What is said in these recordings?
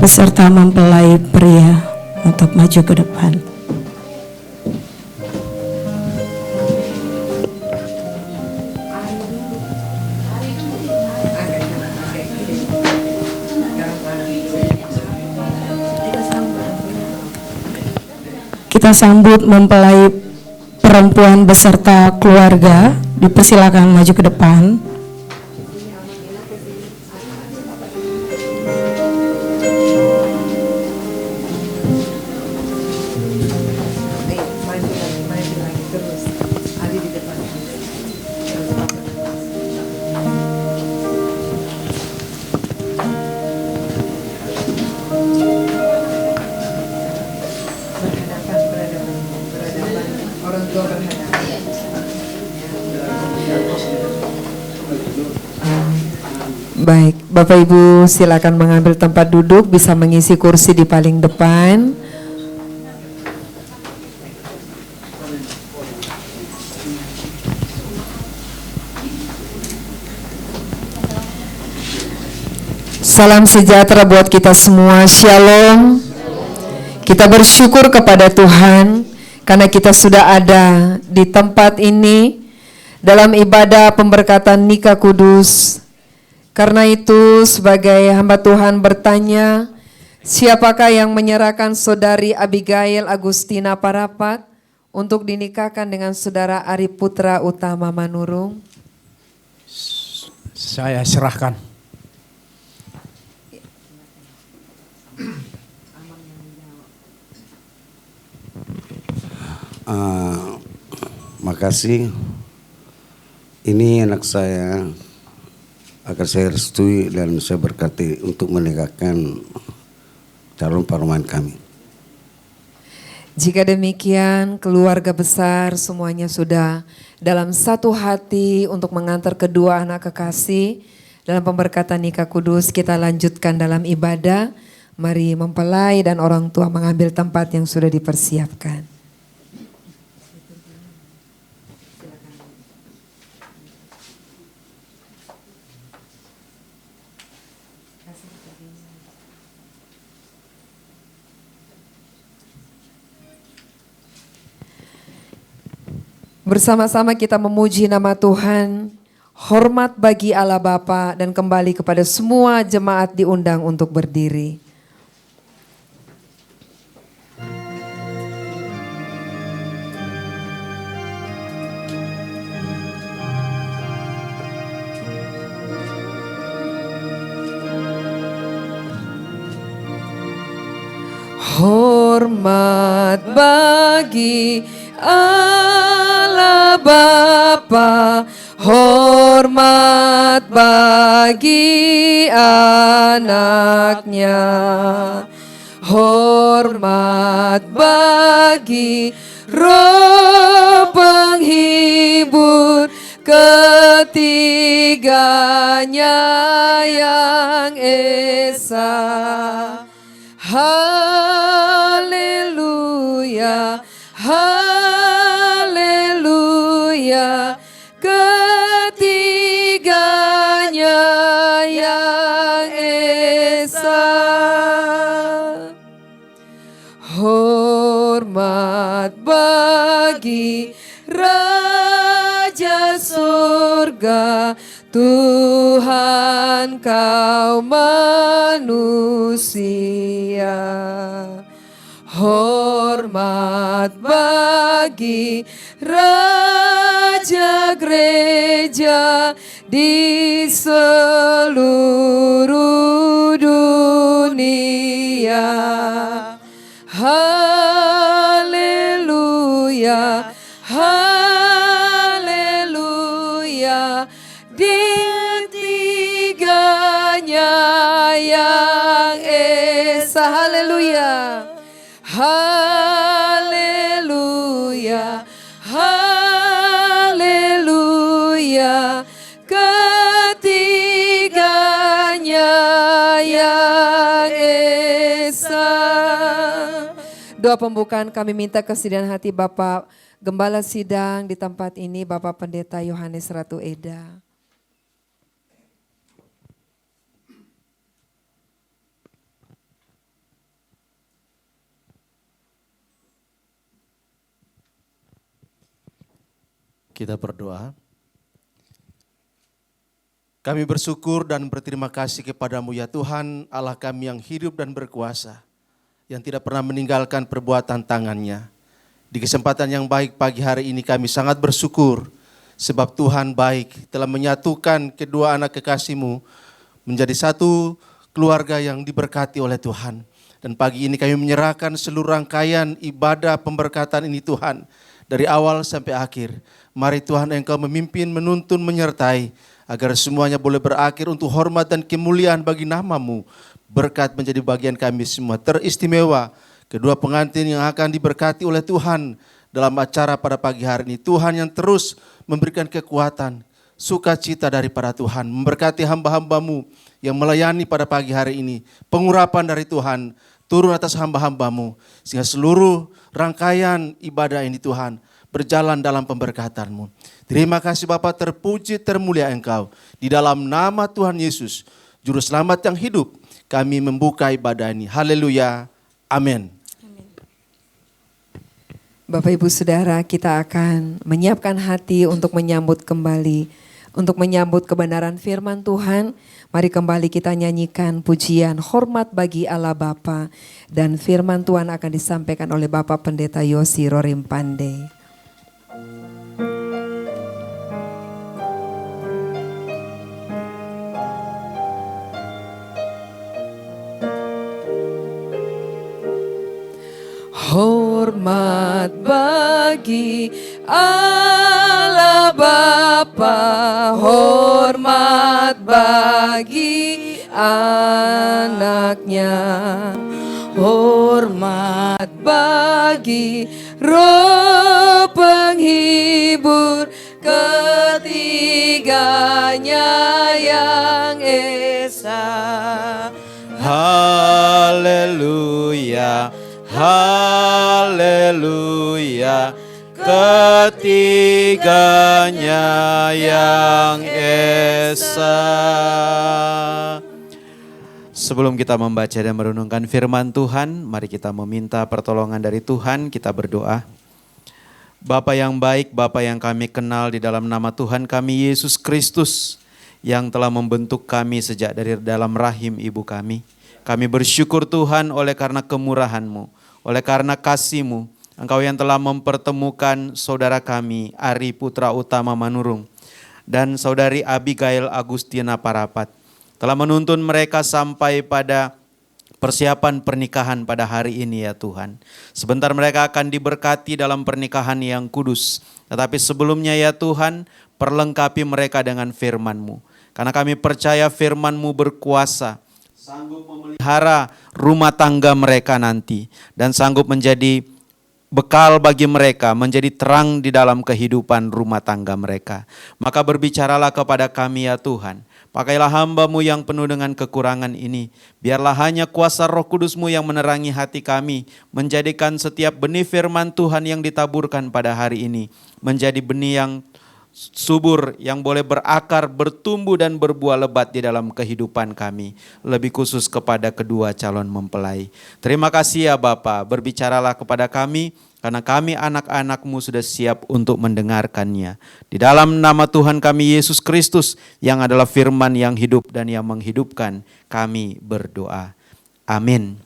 beserta mempelai pria untuk maju ke depan. Kita sambut mempelai perempuan beserta keluarga, dipersilakan maju ke depan. Baik, Bapak Ibu silakan mengambil tempat duduk, bisa mengisi kursi di paling depan. Salam sejahtera buat kita semua, Shalom. Kita bersyukur kepada Tuhan karena kita sudah ada di tempat ini dalam ibadah pemberkatan nikah kudus. Karena itu sebagai hamba Tuhan bertanya, siapakah yang menyerahkan saudari Abigail Agustina Parapat untuk dinikahkan dengan saudara Ari Putra Utama Manurung? Saya serahkan. Makasih. Ini anak saya, akan saya restui dan saya berkati untuk menikahkan calon paruman kami. Jika demikian, keluarga besar semuanya sudah dalam satu hati untuk mengantar kedua anak kekasih dalam pemberkatan nikah kudus. Kita lanjutkan dalam ibadah. Mari mempelai dan orang tua mengambil tempat yang sudah dipersiapkan. Bersama-sama kita memuji nama Tuhan, hormat bagi Allah Bapa, dan kembali kepada semua jemaat diundang untuk berdiri. Hormat bagi Allah Bapa, hormat bagi anaknya, hormat bagi Roh penghibur ketiganya yang esa. Haleluya, haleluya, ketiganya yang esa. Hormat bagi Raja surga, Tuhan kaum manusia. Hormat bagi Raja gereja di seluruh dunia. Haleluya, haleluya, ditiganya yang esa. Haleluya, haleluya, haleluya, ketiganya yang esa. Doa pembukaan kami minta kesediaan hati Bapak Gembala Sidang di tempat ini, Bapak Pendeta Yohanes Ratu Eda. Kita berdoa. Kami bersyukur dan berterima kasih kepadamu ya Tuhan, Allah kami yang hidup dan berkuasa, yang tidak pernah meninggalkan perbuatan tangannya. Di kesempatan yang baik pagi hari ini kami sangat bersyukur, sebab Tuhan baik telah menyatukan kedua anak kekasih-Mu menjadi satu keluarga yang diberkati oleh Tuhan. Dan pagi ini kami menyerahkan seluruh rangkaian ibadah pemberkatan ini Tuhan, dari awal sampai akhir. Mari Tuhan Engkau memimpin, menuntun, menyertai, agar semuanya boleh berakhir untuk hormat dan kemuliaan bagi nama-Mu. Berkat menjadi bagian kami semua, teristimewa kedua pengantin yang akan diberkati oleh Tuhan dalam acara pada pagi hari ini. Tuhan yang terus memberikan kekuatan, sukacita daripada Tuhan, memberkati hamba-hamba-Mu yang melayani pada pagi hari ini. Pengurapan dari Tuhan turun atas hamba-hamba-Mu, sehingga seluruh rangkaian ibadah ini Tuhan berjalan dalam pemberkatan-Mu. Terima kasih Bapa, terpuji termulia Engkau. Di dalam nama Tuhan Yesus, Juru Selamat yang hidup, kami membuka ibadah ini. Haleluya. Amin. Bapak Ibu Saudara, kita akan menyiapkan hati untuk menyambut kembali, untuk menyambut kebenaran firman Tuhan. Mari kembali kita nyanyikan pujian hormat bagi Allah Bapa, dan firman Tuhan akan disampaikan oleh Bapak Pendeta Yosi Rorimpande. Hormat bagi Allah Bapa, hormat bagi anaknya, hormat bagi Roh penghibur, ketiganya yang esa. Haleluya, haleluya, ketiganya yang esa. Sebelum kita membaca dan merenungkan firman Tuhan, mari kita meminta pertolongan dari Tuhan, kita berdoa. Bapa yang baik, Bapa yang kami kenal di dalam nama Tuhan kami Yesus Kristus, yang telah membentuk kami sejak dari dalam rahim ibu kami. Kami bersyukur Tuhan oleh karena kemurahan-Mu, oleh karena kasih-Mu, Engkau yang telah mempertemukan saudara kami, Ari Putra Utama Manurung, dan saudari Abigail Agustina Parapat. Telah menuntun mereka sampai pada persiapan pernikahan pada hari ini ya Tuhan. Sebentar mereka akan diberkati dalam pernikahan yang kudus. Tetapi sebelumnya ya Tuhan, perlengkapi mereka dengan firman-Mu. Karena kami percaya firman-Mu berkuasa, sanggup memelihara rumah tangga mereka nanti, dan sanggup menjadi bekal bagi mereka, menjadi terang di dalam kehidupan rumah tangga mereka. Maka berbicaralah kepada kami ya Tuhan. Pakailah hamba-Mu yang penuh dengan kekurangan ini. Biarlah hanya kuasa Roh Kudus-Mu yang menerangi hati kami, menjadikan setiap benih firman Tuhan yang ditaburkan pada hari ini menjadi benih yang subur, yang boleh berakar, bertumbuh dan berbuah lebat di dalam kehidupan kami. Lebih khusus kepada kedua calon mempelai. Terima kasih ya Bapa, berbicaralah kepada kami, karena kami anak-anak-Mu sudah siap untuk mendengarkannya. Di dalam nama Tuhan kami Yesus Kristus, yang adalah firman yang hidup dan yang menghidupkan, kami berdoa. Amin.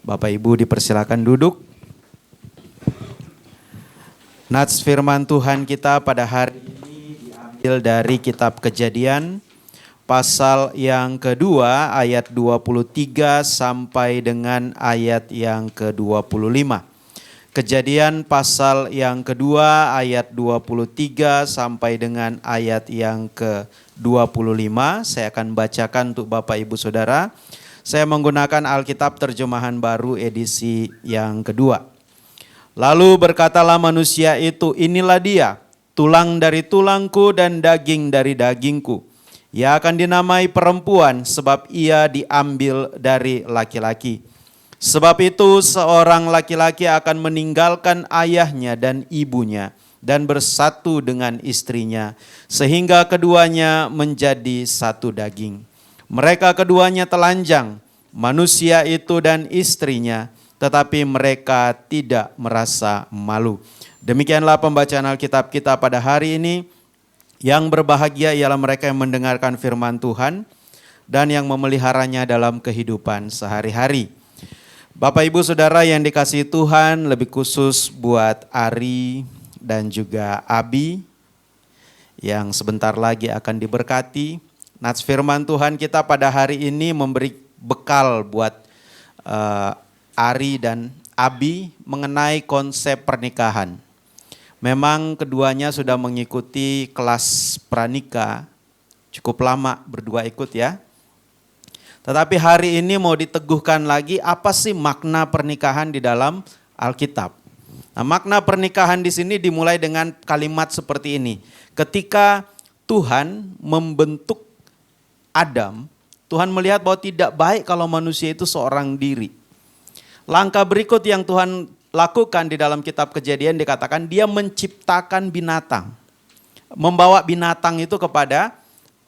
Bapak Ibu dipersilakan duduk. Nats firman Tuhan kita pada hari ini diambil dari kitab Kejadian pasal yang kedua ayat 23 sampai dengan ayat yang ke-25. Kejadian pasal yang kedua ayat 23 sampai dengan ayat yang ke-25. Saya akan bacakan untuk Bapak Ibu Saudara. Saya menggunakan Alkitab terjemahan baru edisi yang kedua. Lalu berkatalah manusia itu, inilah dia, tulang dari tulangku dan daging dari dagingku. Ia akan dinamai perempuan sebab ia diambil dari laki-laki. Sebab itu seorang laki-laki akan meninggalkan ayahnya dan ibunya dan bersatu dengan istrinya, sehingga keduanya menjadi satu daging. Mereka keduanya telanjang, manusia itu dan istrinya, tetapi mereka tidak merasa malu. Demikianlah pembacaan Alkitab kita pada hari ini. Yang berbahagia ialah mereka yang mendengarkan firman Tuhan dan yang memeliharanya dalam kehidupan sehari-hari. Bapak Ibu Saudara yang dikasihi Tuhan, lebih khusus buat Ari dan juga Abi yang sebentar lagi akan diberkati. Nats firman Tuhan kita pada hari ini memberi bekal buat Ari dan Abi mengenai konsep pernikahan. Memang keduanya sudah mengikuti kelas pranikah, cukup lama berdua ikut ya. Tetapi hari ini mau diteguhkan lagi apa sih makna pernikahan di dalam Alkitab. Nah, makna pernikahan di sini dimulai dengan kalimat seperti ini. Ketika Tuhan membentuk Adam, Tuhan melihat bahwa tidak baik kalau manusia itu seorang diri. Langkah berikut yang Tuhan lakukan di dalam kitab Kejadian dikatakan dia menciptakan binatang. Membawa binatang itu kepada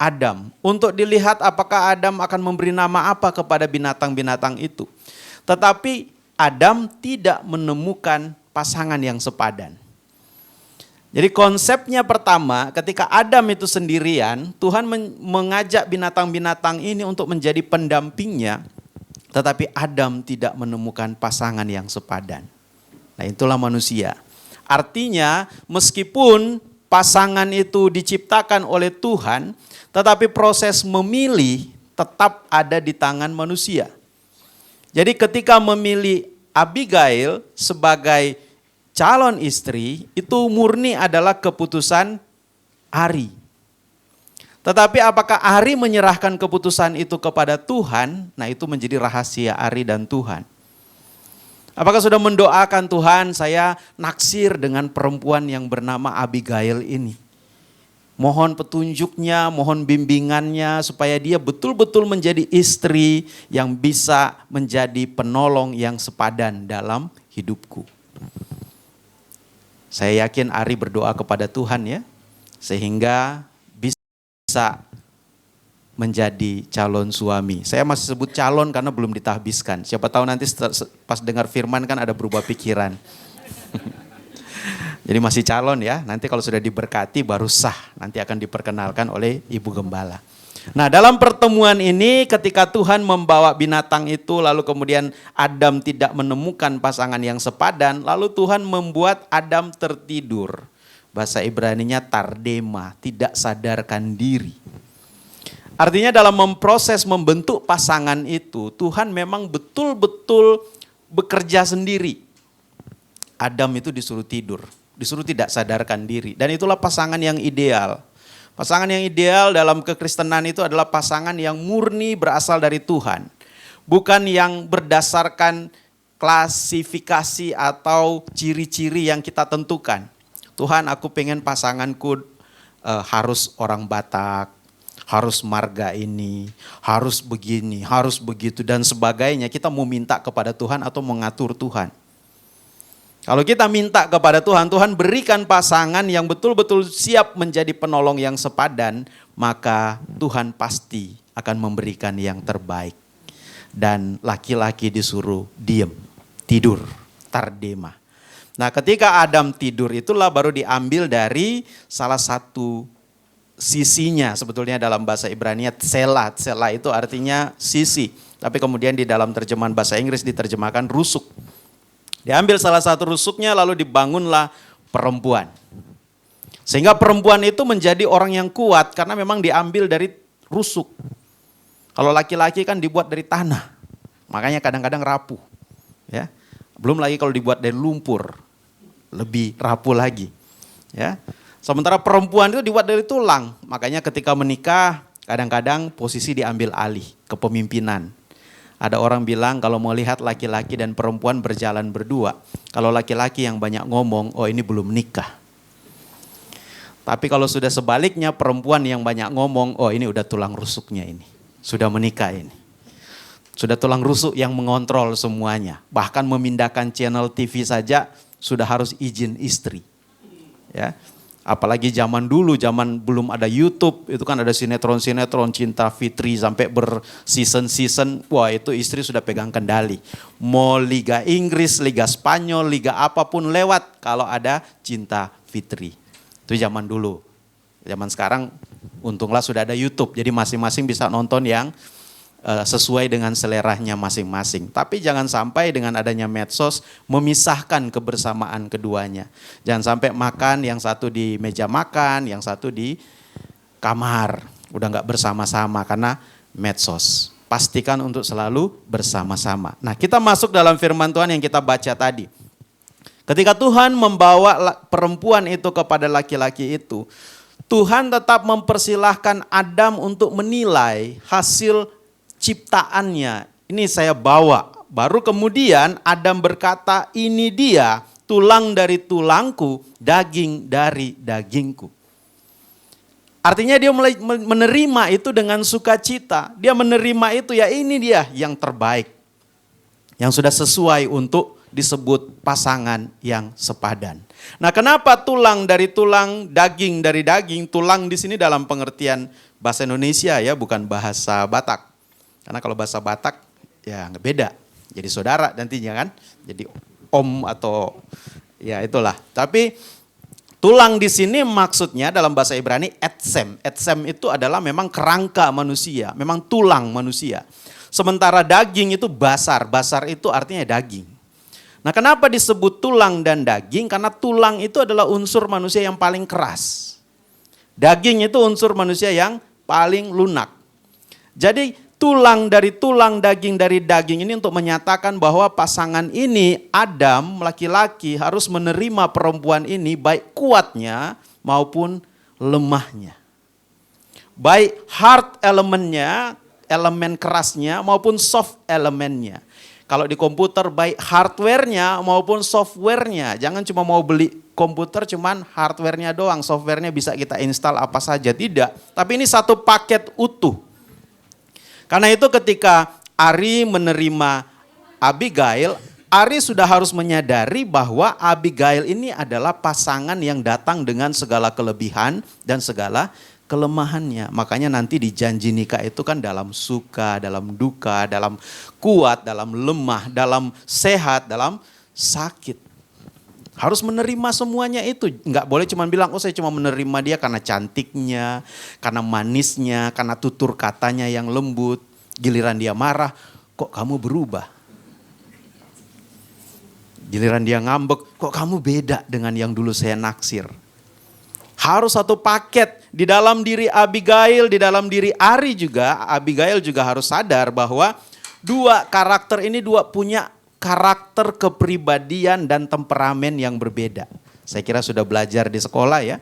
Adam. Untuk dilihat apakah Adam akan memberi nama apa kepada binatang-binatang itu. Tetapi Adam tidak menemukan pasangan yang sepadan. Jadi konsepnya pertama ketika Adam itu sendirian, Tuhan mengajak binatang-binatang ini untuk menjadi pendampingnya. Tetapi Adam tidak menemukan pasangan yang sepadan. Nah, itulah manusia. Artinya meskipun pasangan itu diciptakan oleh Tuhan, tetapi proses memilih tetap ada di tangan manusia. Jadi ketika memilih Abigail sebagai calon istri, itu murni adalah keputusan Ari. Tetapi apakah Ari menyerahkan keputusan itu kepada Tuhan? Nah, itu menjadi rahasia Ari dan Tuhan. Apakah sudah mendoakan Tuhan, saya naksir dengan perempuan yang bernama Abigail ini. Mohon petunjuknya, mohon bimbingannya supaya dia betul-betul menjadi istri yang bisa menjadi penolong yang sepadan dalam hidupku. Saya yakin Ari berdoa kepada Tuhan ya, sehingga bisa menjadi calon suami. Saya masih sebut calon karena belum ditahbiskan. Siapa tahu nanti pas dengar firman kan ada berubah pikiran. Jadi masih calon ya, nanti kalau sudah diberkati baru sah. Nanti akan diperkenalkan oleh Ibu Gembala. Nah, dalam pertemuan ini ketika Tuhan membawa binatang itu lalu kemudian Adam tidak menemukan pasangan yang sepadan, lalu Tuhan membuat Adam tertidur. Bahasa Ibraninya tardema, tidak sadarkan diri. Artinya dalam memproses membentuk pasangan itu, Tuhan memang betul-betul bekerja sendiri. Adam itu disuruh tidur, disuruh tidak sadarkan diri. Dan itulah pasangan yang ideal. Pasangan yang ideal dalam kekristenan itu adalah pasangan yang murni berasal dari Tuhan. Bukan yang berdasarkan klasifikasi atau ciri-ciri yang kita tentukan. Tuhan, aku pengen pasanganku harus orang Batak, harus marga ini, harus begini, harus begitu dan sebagainya. Kita mau minta kepada Tuhan atau mengatur Tuhan. Kalau kita minta kepada Tuhan, Tuhan berikan pasangan yang betul-betul siap menjadi penolong yang sepadan, maka Tuhan pasti akan memberikan yang terbaik. Dan laki-laki disuruh diem, tidur, tardema. Nah, ketika Adam tidur itulah baru diambil dari salah satu sisinya, sebetulnya dalam bahasa Ibrani tsela. Tsela itu artinya sisi. Tapi kemudian di dalam terjemahan bahasa Inggris diterjemahkan rusuk. Diambil salah satu rusuknya lalu dibangunlah perempuan. Sehingga perempuan itu menjadi orang yang kuat karena memang diambil dari rusuk. Kalau laki-laki kan dibuat dari tanah. Makanya kadang-kadang rapuh. Ya. Belum lagi kalau dibuat dari lumpur. Lebih rapuh lagi. Ya. Sementara perempuan itu dibuat dari tulang. Makanya ketika menikah kadang-kadang posisi diambil alih kepemimpinan. Ada orang bilang kalau mau lihat laki-laki dan perempuan berjalan berdua. Kalau laki-laki yang banyak ngomong, oh ini belum nikah. Tapi kalau sudah sebaliknya perempuan yang banyak ngomong, oh ini udah tulang rusuknya ini. Sudah menikah ini. Sudah tulang rusuk yang mengontrol semuanya. Bahkan memindahkan channel TV saja sudah harus izin istri. Ya. Apalagi zaman dulu, zaman belum ada YouTube, itu kan ada sinetron-sinetron Cinta Fitri sampai berseason-season. Wah, itu istri sudah pegang kendali. Mau Liga Inggris, Liga Spanyol, Liga apapun lewat kalau ada Cinta Fitri. Itu zaman dulu. Zaman sekarang untunglah sudah ada YouTube, jadi masing-masing bisa nonton yang sesuai dengan seleranya masing-masing. Tapi jangan sampai dengan adanya medsos memisahkan kebersamaan keduanya. Jangan sampai makan yang satu di meja makan, yang satu di kamar. Udah gak bersama-sama karena medsos. Pastikan untuk selalu bersama-sama. Nah, kita masuk dalam firman Tuhan yang kita baca tadi. Ketika Tuhan membawa perempuan itu kepada laki-laki itu, Tuhan tetap mempersilahkan Adam untuk menilai hasil ciptaannya. Ini saya bawa. Baru kemudian Adam berkata, ini dia tulang dari tulangku, daging dari dagingku. Artinya dia mulai menerima itu dengan sukacita. Dia menerima itu, ya ini dia yang terbaik. Yang sudah sesuai untuk disebut pasangan yang sepadan. Nah, kenapa tulang dari tulang, daging dari daging? Tulang di sini dalam pengertian bahasa Indonesia ya, bukan bahasa Batak. Karena kalau bahasa Batak ya beda. Jadi saudara nantinya kan. Jadi om atau ya itulah. Tapi tulang di sini maksudnya dalam bahasa Ibrani etsem. Etsem itu adalah memang kerangka manusia, memang tulang manusia. Sementara daging itu basar. Basar itu artinya daging. Nah, kenapa disebut tulang dan daging? Karena tulang itu adalah unsur manusia yang paling keras. Daging itu unsur manusia yang paling lunak. Jadi tulang dari tulang, daging dari daging ini untuk menyatakan bahwa pasangan ini, Adam, laki-laki harus menerima perempuan ini baik kuatnya maupun lemahnya. Baik hard elemennya, elemen kerasnya maupun soft elemennya. Kalau di komputer baik hardware-nya maupun software-nya. Jangan cuma mau beli komputer cuman hardware-nya doang, software-nya bisa kita install apa saja. Tidak, tapi ini satu paket utuh. Karena itu ketika Ari menerima Abigail, Ari sudah harus menyadari bahwa Abigail ini adalah pasangan yang datang dengan segala kelebihan dan segala kelemahannya. Makanya nanti di janji nikah itu kan dalam suka, dalam duka, dalam kuat, dalam lemah, dalam sehat, dalam sakit. Harus menerima semuanya itu. Enggak boleh cuma bilang, oh saya cuma menerima dia karena cantiknya, karena manisnya, karena tutur katanya yang lembut. Giliran dia marah, kok kamu berubah? Giliran dia ngambek, kok kamu beda dengan yang dulu saya naksir? Harus satu paket. Di dalam diri Abigail, di dalam diri Ari juga, Abigail juga harus sadar bahwa dua karakter ini punya karakter, kepribadian, dan temperamen yang berbeda. Saya kira sudah belajar di sekolah ya.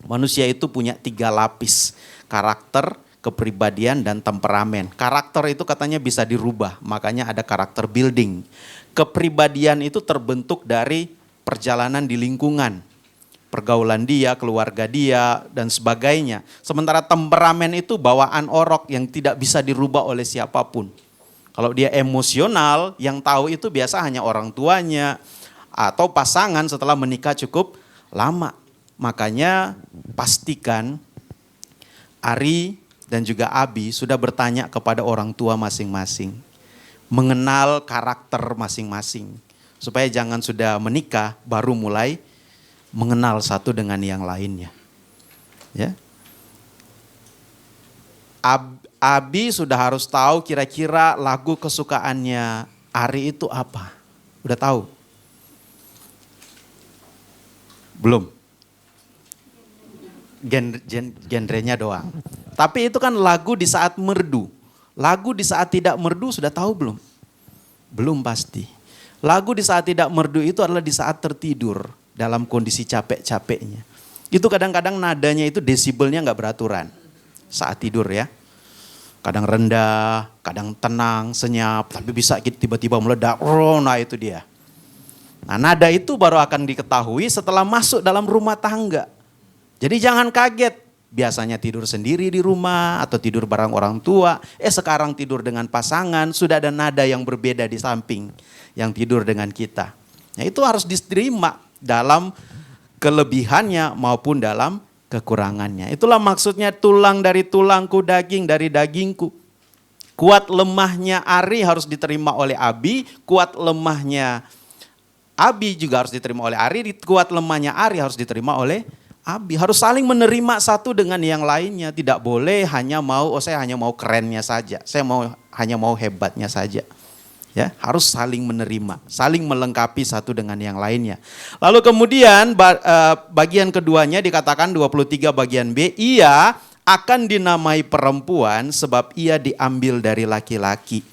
Manusia itu punya 3 lapis. Karakter, kepribadian, dan temperamen. Karakter itu katanya bisa dirubah, makanya ada karakter building. Kepribadian itu terbentuk dari perjalanan di lingkungan. Pergaulan dia, keluarga dia, dan sebagainya. Sementara temperamen itu bawaan orok yang tidak bisa dirubah oleh siapapun. Kalau dia emosional, yang tahu itu biasa hanya orang tuanya atau pasangan setelah menikah cukup lama. Makanya pastikan Ari dan juga Abi sudah bertanya kepada orang tua masing-masing. Mengenal karakter masing-masing. Supaya jangan sudah menikah baru mulai mengenal satu dengan yang lainnya. Ya. Abi sudah harus tahu kira-kira lagu kesukaannya Ari itu apa. Udah tahu? Belum. Genrenya doang. Tapi itu kan lagu di saat merdu. Lagu di saat tidak merdu sudah tahu belum? Belum pasti. Lagu di saat tidak merdu itu adalah di saat tertidur dalam kondisi capek-capeknya. Itu kadang-kadang nadanya itu desibelnya gak beraturan saat tidur ya. Kadang rendah, kadang tenang, senyap, tapi bisa tiba-tiba meledak. Oh, nah itu dia. Nah, nada itu baru akan diketahui setelah masuk dalam rumah tangga. Jadi jangan kaget. Biasanya tidur sendiri di rumah atau tidur bareng orang tua. Sekarang tidur dengan pasangan, sudah ada nada yang berbeda di samping yang tidur dengan kita. Nah, itu harus diterima dalam kelebihannya maupun dalam kekurangannya. Itulah maksudnya tulang dari tulangku, daging dari dagingku. Kuat lemahnya Ari harus diterima oleh Abi, kuat lemahnya Abi juga harus diterima oleh Ari, kuat lemahnya Ari harus diterima oleh Abi. Harus saling menerima satu dengan yang lainnya. Tidak boleh hanya mau, saya hanya mau kerennya saja, saya hanya mau hebatnya saja. Ya, harus saling menerima, saling melengkapi satu dengan yang lainnya. Lalu kemudian bagian keduanya dikatakan 23 bagian B, ia akan dinamai perempuan sebab ia diambil dari laki-laki.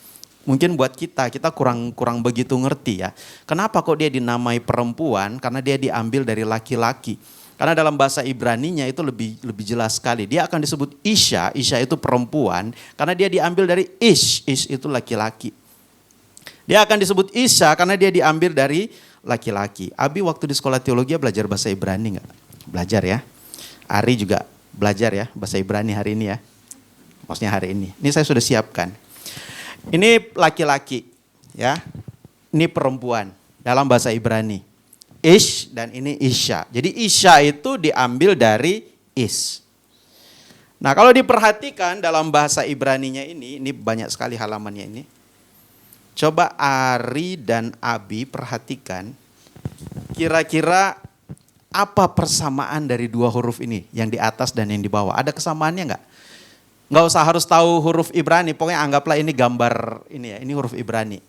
Mungkin buat kita kurang begitu ngerti ya. Kenapa kok dia dinamai perempuan? Karena dia diambil dari laki-laki. Karena dalam bahasa Ibraninya itu lebih jelas sekali. Dia akan disebut Isha, Isha itu perempuan karena dia diambil dari Ish, Ish itu laki-laki. Dia akan disebut Isha karena dia diambil dari laki-laki. Abi waktu di sekolah teologi belajar bahasa Ibrani enggak? Belajar ya. Ari juga belajar ya bahasa Ibrani hari ini ya. Maksudnya hari ini. Ini saya sudah siapkan. Ini laki-laki ya. Ini perempuan dalam bahasa Ibrani. Ish dan ini Isha. Jadi Isha itu diambil dari Ish. Nah kalau diperhatikan dalam bahasa Ibraninya ini banyak sekali halamannya ini. Coba Ari dan Abi perhatikan kira-kira apa persamaan dari dua huruf ini yang di atas dan yang di bawah. Ada kesamaannya enggak? Enggak usah harus tahu huruf Ibrani, pokoknya anggaplah ini gambar ini ya, ini huruf Ibrani.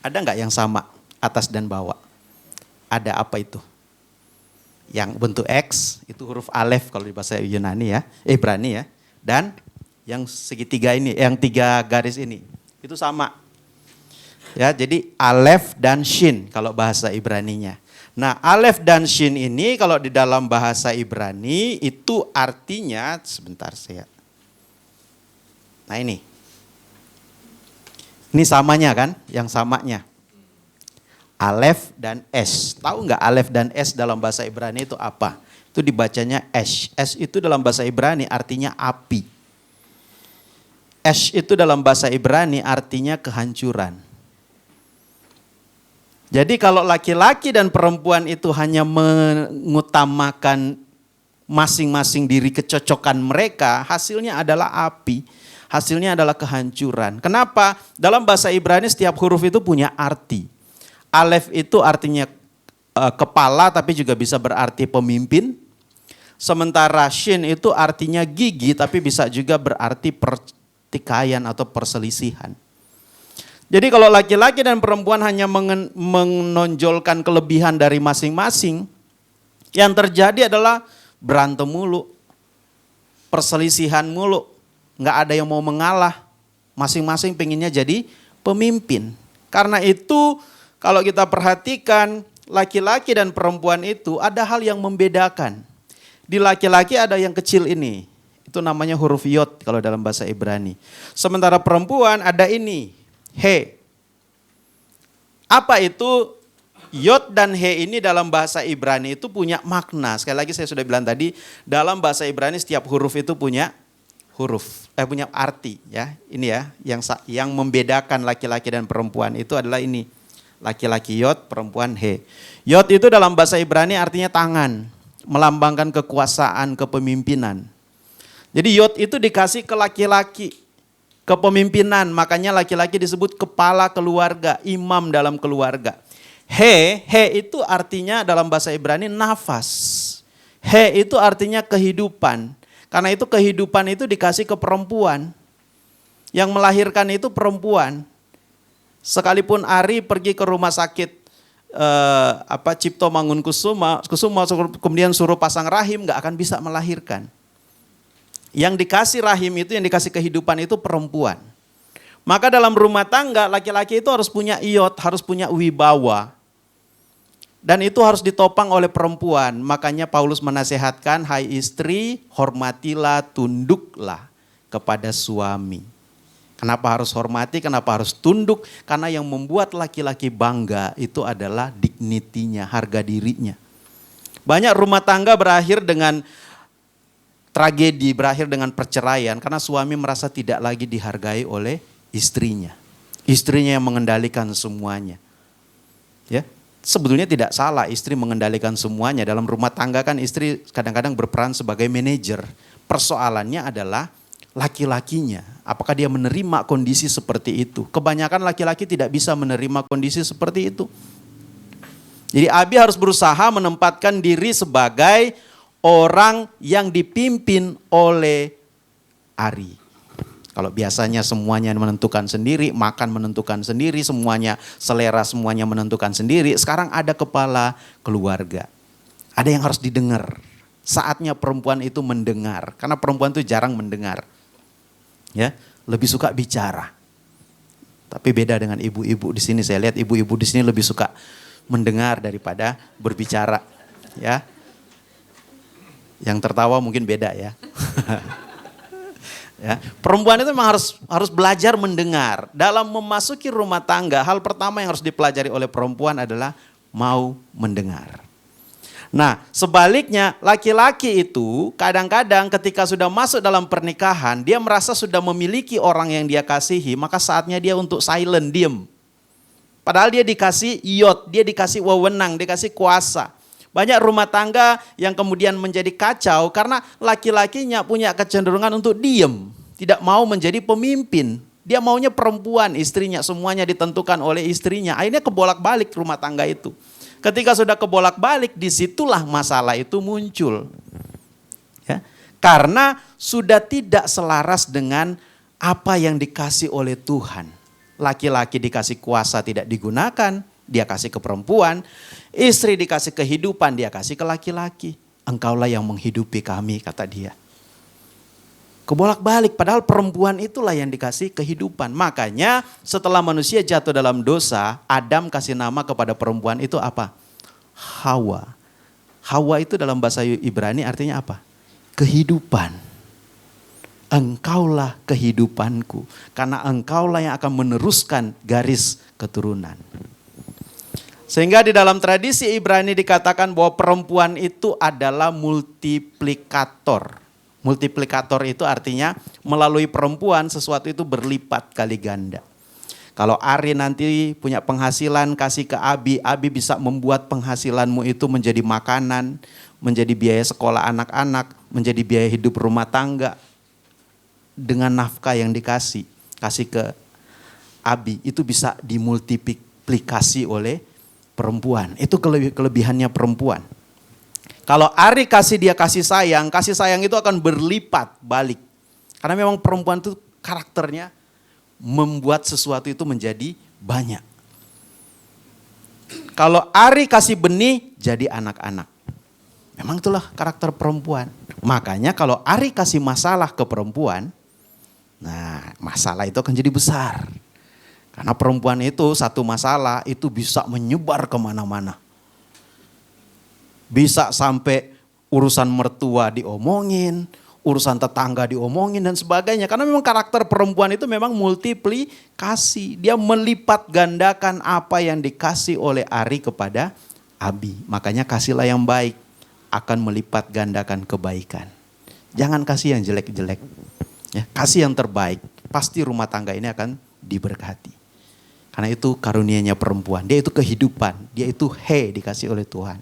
Ada enggak yang sama atas dan bawah? Ada apa itu? Yang bentuk X itu huruf Alef kalau di bahasa Yunani ya, Ibrani ya. Dan yang segitiga ini, yang 3 garis ini, itu sama. Ya, jadi Alef dan Shin kalau bahasa Ibraninya. Nah, Alef dan Shin ini kalau di dalam bahasa Ibrani itu artinya, sebentar saya. Nah ini samanya kan, yang samanya. Alef dan S. Tahu nggak Alef dan S dalam bahasa Ibrani itu apa? Itu dibacanya Esh. S itu dalam bahasa Ibrani artinya api. Esh itu dalam bahasa Ibrani artinya kehancuran. Jadi kalau laki-laki dan perempuan itu hanya mengutamakan masing-masing diri kecocokan mereka, hasilnya adalah api, hasilnya adalah kehancuran. Kenapa? Dalam bahasa Ibrani setiap huruf itu punya arti. Alef itu artinya kepala tapi juga bisa berarti pemimpin. Sementara Shin itu artinya gigi tapi bisa juga berarti pertikaian atau perselisihan. Jadi kalau laki-laki dan perempuan hanya menonjolkan kelebihan dari masing-masing, yang terjadi adalah berantem mulu, perselisihan mulu, nggak ada yang mau mengalah, masing-masing pengennya jadi pemimpin. Karena itu kalau kita perhatikan laki-laki dan perempuan itu ada hal yang membedakan. Di laki-laki ada yang kecil ini, itu namanya huruf Yod kalau dalam bahasa Ibrani. Sementara perempuan ada ini, He. Apa itu? Yod dan He ini dalam bahasa Ibrani itu punya makna. Sekali lagi saya sudah bilang tadi, dalam bahasa Ibrani setiap huruf itu punya punya arti ya. Ini ya, yang membedakan laki-laki dan perempuan itu adalah ini. Laki-laki Yod, perempuan He. Yod itu dalam bahasa Ibrani artinya tangan, melambangkan kekuasaan, kepemimpinan. Jadi Yod itu dikasih ke laki-laki. Kepemimpinan, makanya laki-laki disebut kepala keluarga, imam dalam keluarga. He itu artinya dalam bahasa Ibrani nafas. He itu artinya kehidupan. Karena itu kehidupan itu dikasih ke perempuan. Yang melahirkan itu perempuan. Sekalipun Ari pergi ke rumah sakit Cipto Mangunkusumo kemudian suruh pasang rahim, gak akan bisa melahirkan. Yang dikasih rahim itu, yang dikasih kehidupan itu perempuan. Maka dalam rumah tangga laki-laki itu harus punya iyot, harus punya wibawa. Dan itu harus ditopang oleh perempuan. Makanya Paulus menasehatkan, hai istri hormatilah, tunduklah kepada suami. Kenapa harus hormati, kenapa harus tunduk? Karena yang membuat laki-laki bangga itu adalah dignity-nya, harga dirinya. Banyak rumah tangga berakhir dengan tragedi, berakhir dengan perceraian karena suami merasa tidak lagi dihargai oleh istrinya. Istrinya yang mengendalikan semuanya. Ya, Sebetulnya tidak salah istri mengendalikan semuanya. Dalam rumah tangga kan istri kadang-kadang berperan sebagai manajer. Persoalannya adalah laki-lakinya. Apakah dia menerima kondisi seperti itu? Kebanyakan laki-laki tidak bisa menerima kondisi seperti itu. Jadi Abi harus berusaha menempatkan diri sebagai orang yang dipimpin oleh Ari. Kalau biasanya semuanya menentukan sendiri, makan menentukan sendiri, semuanya selera semuanya menentukan sendiri. Sekarang ada kepala keluarga. Ada yang harus didengar. Saatnya perempuan itu mendengar. Karena perempuan itu jarang mendengar. Ya, lebih suka bicara. Tapi beda dengan ibu-ibu di sini. Saya lihat ibu-ibu di sini lebih suka mendengar daripada berbicara. Ya. Yang tertawa mungkin beda ya. Ya, perempuan itu memang harus belajar mendengar. Dalam memasuki rumah tangga, hal pertama yang harus dipelajari oleh perempuan adalah mau mendengar. Nah, sebaliknya laki-laki itu kadang-kadang ketika sudah masuk dalam pernikahan, dia merasa sudah memiliki orang yang dia kasihi, maka saatnya dia untuk silent, diem. Padahal dia dikasih iot, dia dikasih wewenang, dikasih kuasa. Banyak rumah tangga yang kemudian menjadi kacau karena laki-lakinya punya kecenderungan untuk diem. Tidak mau menjadi pemimpin. Dia maunya perempuan, istrinya, semuanya ditentukan oleh istrinya. Akhirnya kebolak-balik rumah tangga itu. Ketika sudah kebolak-balik, disitulah masalah itu muncul. Ya, karena sudah tidak selaras dengan apa yang dikasih oleh Tuhan. Laki-laki dikasih kuasa tidak digunakan, dia kasih ke perempuan. Istri dikasih kehidupan, dia kasih ke laki-laki. Engkaulah yang menghidupi kami, kata dia. Kebolak-balik, padahal perempuan itulah yang dikasih kehidupan. Makanya setelah manusia jatuh dalam dosa, Adam kasih nama kepada perempuan itu apa? Hawa. Hawa itu dalam bahasa Ibrani artinya apa? Kehidupan. Engkaulah kehidupanku. Karena engkaulah yang akan meneruskan garis keturunan. Sehingga di dalam tradisi Ibrani dikatakan bahwa perempuan itu adalah multiplikator. Multiplikator itu artinya melalui perempuan sesuatu itu berlipat kali ganda. Kalau Ari nanti punya penghasilan kasih ke Abi, Abi bisa membuat penghasilanmu itu menjadi makanan, menjadi biaya sekolah anak-anak, menjadi biaya hidup rumah tangga. Dengan nafkah yang kasih ke Abi, itu bisa dimultiplikasi oleh perempuan. Itu kelebihannya perempuan. Kalau Ari kasih dia kasih sayang itu akan berlipat balik. Karena memang perempuan itu karakternya membuat sesuatu itu menjadi banyak. Kalau Ari kasih benih jadi anak-anak. Memang itulah karakter perempuan. Makanya kalau Ari kasih masalah ke perempuan, nah masalah itu akan jadi besar. Karena perempuan itu satu masalah itu bisa menyebar kemana-mana. Bisa sampai urusan mertua diomongin, urusan tetangga diomongin dan sebagainya. Karena memang karakter perempuan itu memang multiplikasi. Dia melipat gandakan apa yang dikasih oleh Ari kepada Abi. Makanya kasihlah yang baik akan melipat gandakan kebaikan. Jangan kasih yang jelek-jelek. Ya, kasih yang terbaik. Pasti rumah tangga ini akan diberkati. Karena itu karunia-Nya perempuan. Dia itu kehidupan. Dia itu dikasih oleh Tuhan.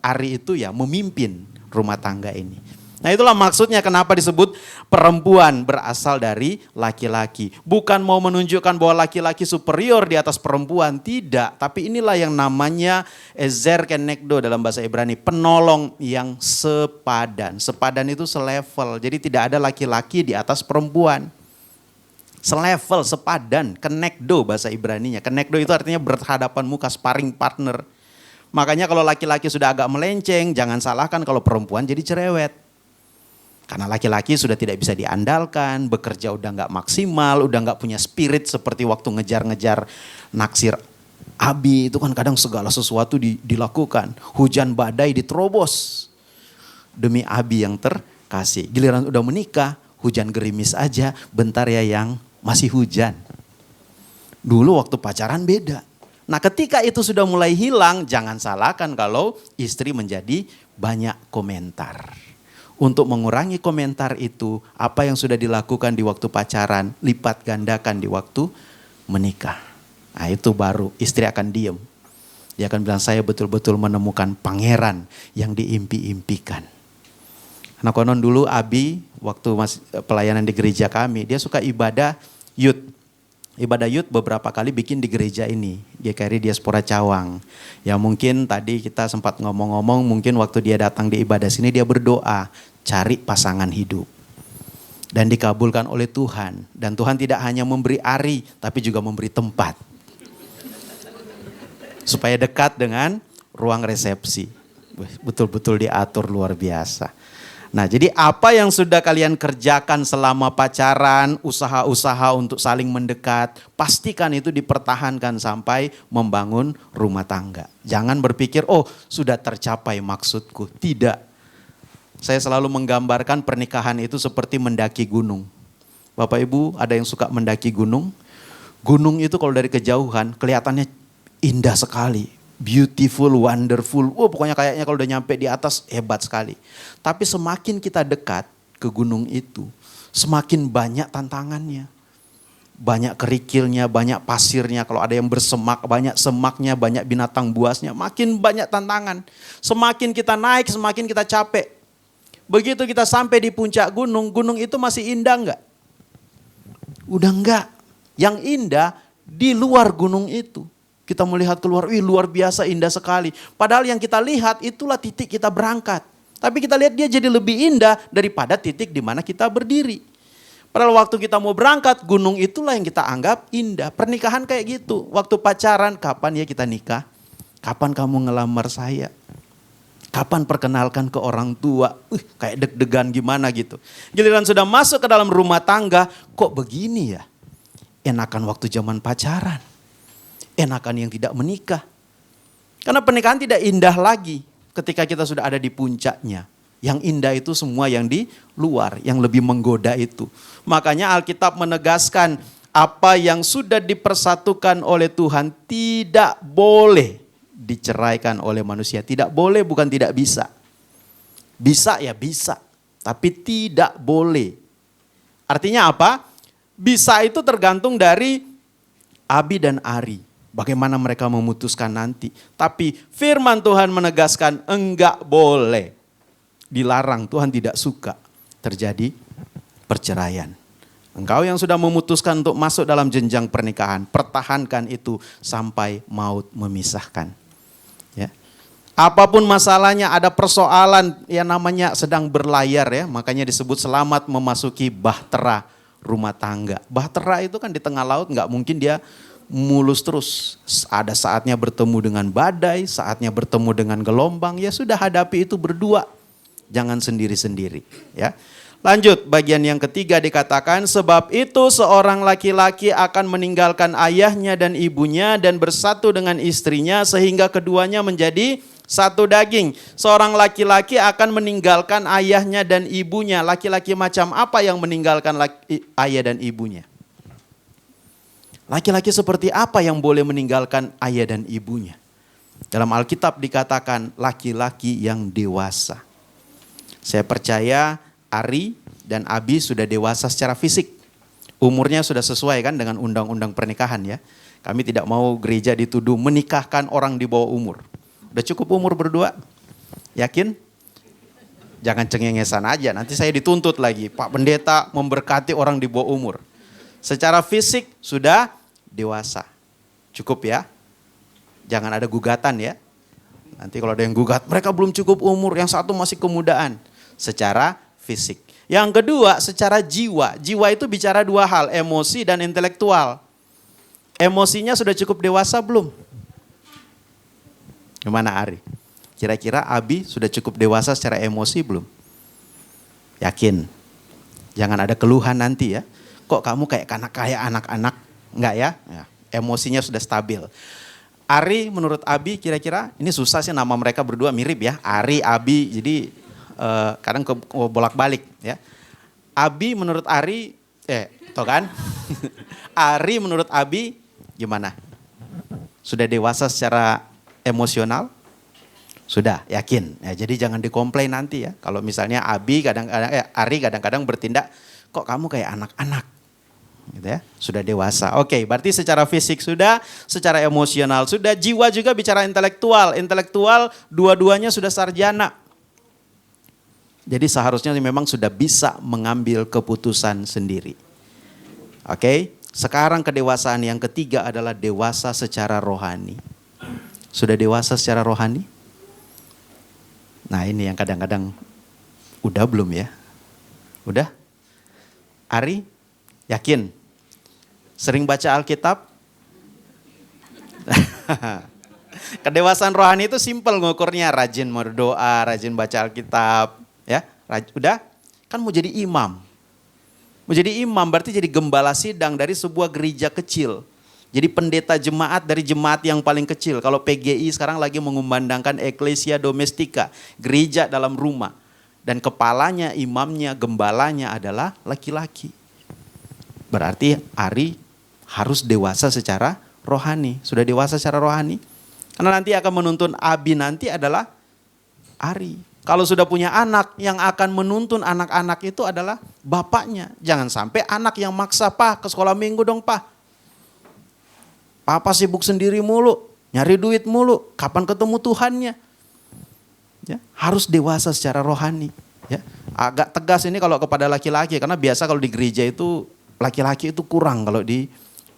Ari itu ya memimpin rumah tangga ini. Nah itulah maksudnya kenapa disebut perempuan berasal dari laki-laki. Bukan mau menunjukkan bahwa laki-laki superior di atas perempuan. Tidak. Tapi inilah yang namanya ezer kenekdo dalam bahasa Ibrani. Penolong yang sepadan. Sepadan itu selevel. Jadi tidak ada laki-laki di atas perempuan. Selevel, sepadan, kenekdo bahasa Ibraninya. Kenekdo itu artinya berhadapan muka, sparring partner. Makanya kalau laki-laki sudah agak melenceng, jangan salahkan kalau perempuan jadi cerewet. Karena laki-laki sudah tidak bisa diandalkan, bekerja udah gak maksimal, udah gak punya spirit seperti waktu ngejar-ngejar naksir Abi. Itu kan kadang segala sesuatu dilakukan. Hujan badai diterobos demi Abi yang terkasih. Giliran udah menikah, hujan gerimis aja, bentar ya yang masih hujan. Dulu waktu pacaran beda. Nah ketika itu sudah mulai hilang, jangan salahkan kalau istri menjadi banyak komentar. Untuk mengurangi komentar itu, apa yang sudah dilakukan di waktu pacaran, lipat gandakan di waktu menikah. Nah itu baru istri akan diem. Dia akan bilang, saya betul-betul menemukan pangeran yang diimpi-impikan. Nah konon dulu Abi waktu masih pelayanan di gereja kami, dia suka ibadah youth. Ibadah youth beberapa kali bikin di gereja ini, GKRI Diaspora Cawang. Ya mungkin tadi kita sempat ngomong-ngomong, mungkin waktu dia datang di ibadah sini dia berdoa, cari pasangan hidup. Dan dikabulkan oleh Tuhan. Dan Tuhan tidak hanya memberi ari, tapi juga memberi tempat. Supaya dekat dengan ruang resepsi. Betul-betul diatur luar biasa. Nah jadi apa yang sudah kalian kerjakan selama pacaran, usaha-usaha untuk saling mendekat, pastikan itu dipertahankan sampai membangun rumah tangga. Jangan berpikir, oh sudah tercapai maksudku. Tidak. Saya selalu menggambarkan pernikahan itu seperti mendaki gunung. Bapak Ibu ada yang suka mendaki gunung? Gunung itu kalau dari kejauhan kelihatannya indah sekali. Beautiful, wonderful. Pokoknya kayaknya kalau udah nyampe di atas hebat sekali. Tapi semakin kita dekat ke gunung itu, semakin banyak tantangannya. Banyak kerikilnya, banyak pasirnya. Kalau ada yang bersemak, banyak semaknya, banyak binatang buasnya. Makin banyak tantangan. Semakin kita naik, semakin kita capek. Begitu kita sampai di puncak gunung, gunung itu masih indah enggak? Udah enggak. Yang indah di luar gunung itu. Kita melihat keluar, luar biasa indah sekali. Padahal yang kita lihat itulah titik kita berangkat. Tapi kita lihat dia jadi lebih indah daripada titik di mana kita berdiri. Padahal waktu kita mau berangkat, gunung itulah yang kita anggap indah. Pernikahan kayak gitu. Waktu pacaran, kapan ya kita nikah? Kapan kamu ngelamar saya? Kapan perkenalkan ke orang tua? Kayak deg-degan gimana gitu. Giliran sudah masuk ke dalam rumah tangga, kok begini ya? Enakan waktu zaman pacaran. Enakan yang tidak menikah. Karena pernikahan tidak indah lagi ketika kita sudah ada di puncaknya. Yang indah itu semua yang di luar, yang lebih menggoda itu. Makanya Alkitab menegaskan apa yang sudah dipersatukan oleh Tuhan tidak boleh diceraikan oleh manusia. Tidak boleh bukan tidak bisa. Bisa ya bisa, tapi tidak boleh. Artinya apa? Bisa itu tergantung dari Abi dan Ari. Bagaimana mereka memutuskan nanti. Tapi firman Tuhan menegaskan enggak boleh. Dilarang, Tuhan tidak suka terjadi perceraian. Engkau yang sudah memutuskan untuk masuk dalam jenjang pernikahan, pertahankan itu sampai maut memisahkan. Ya. Apapun masalahnya, ada persoalan yang namanya sedang berlayar ya, makanya disebut selamat memasuki bahtera rumah tangga. Bahtera itu kan di tengah laut, nggak mungkin dia mulus terus. Ada saatnya bertemu dengan badai, saatnya bertemu dengan gelombang, ya sudah hadapi itu berdua. Jangan sendiri-sendiri ya. Lanjut bagian yang ketiga dikatakan, sebab itu seorang laki-laki akan meninggalkan ayahnya dan ibunya dan bersatu dengan istrinya sehingga keduanya menjadi satu daging. Seorang laki-laki akan meninggalkan ayahnya dan ibunya. Laki-laki macam apa yang meninggalkan ayah dan ibunya? Laki-laki seperti apa yang boleh meninggalkan ayah dan ibunya? Dalam Alkitab dikatakan laki-laki yang dewasa. Saya percaya Ari dan Abi sudah dewasa secara fisik. Umurnya sudah sesuai kan dengan undang-undang pernikahan ya. Kami tidak mau gereja dituduh menikahkan orang di bawah umur. Udah cukup umur berdua? Yakin? Jangan cengengesan aja, nanti saya dituntut lagi. Pak Pendeta memberkati orang di bawah umur. Secara fisik sudah dewasa. Cukup ya. Jangan ada gugatan ya. Nanti kalau ada yang gugat, mereka belum cukup umur, yang satu masih kemudaan. Secara fisik. Yang kedua, secara jiwa. Jiwa itu bicara dua hal, emosi dan intelektual. Emosinya sudah cukup dewasa belum? Gimana Ari? Kira-kira Abi sudah cukup dewasa secara emosi belum? Yakin? Jangan ada keluhan nanti ya. Kok kamu kayak anak-anak? Enggak ya? Emosinya sudah stabil. Ari menurut Abi kira-kira, ini susah sih nama mereka berdua mirip ya. Ari, Abi, jadi kadang bolak-balik ya. Abi menurut Ari, tau kan? Ari menurut Abi gimana? Sudah dewasa secara emosional? Sudah, yakin. Ya, jadi jangan dikomplain nanti ya. Kalau misalnya Ari kadang-kadang bertindak, kok kamu kayak anak-anak? gitu ya. Sudah dewasa. Oke, berarti secara fisik sudah, secara emosional sudah, jiwa juga bicara intelektual. Intelektual dua-duanya sudah sarjana. Jadi seharusnya memang sudah bisa mengambil keputusan sendiri. Oke, sekarang kedewasaan yang ketiga adalah dewasa secara rohani. Sudah dewasa secara rohani? Nah ini yang kadang-kadang udah belum ya? Udah? Ari, yakin? Sering baca Alkitab? Kedewasaan rohani itu simpel ngukurnya, rajin berdoa, rajin baca Alkitab, ya. Udah? Kan mau jadi imam. Mau jadi imam berarti jadi gembala sidang dari sebuah gereja kecil. Jadi pendeta jemaat dari jemaat yang paling kecil. Kalau PGI sekarang lagi mengumandangkan Ecclesia Domestika, gereja dalam rumah. Dan kepalanya, imamnya, gembalanya adalah laki-laki. Berarti Ari harus dewasa secara rohani. Sudah dewasa secara rohani. Karena nanti akan menuntun Abi nanti adalah Ari. Kalau sudah punya anak, yang akan menuntun anak-anak itu adalah bapaknya. Jangan sampai anak yang maksa, "Pak, ke sekolah minggu dong, Pak. Papa sibuk sendiri mulu, nyari duit mulu, kapan ketemu Tuhannya?" Ya, harus dewasa secara rohani. Ya, agak tegas ini kalau kepada laki-laki, karena biasa kalau di gereja itu laki-laki itu kurang kalau di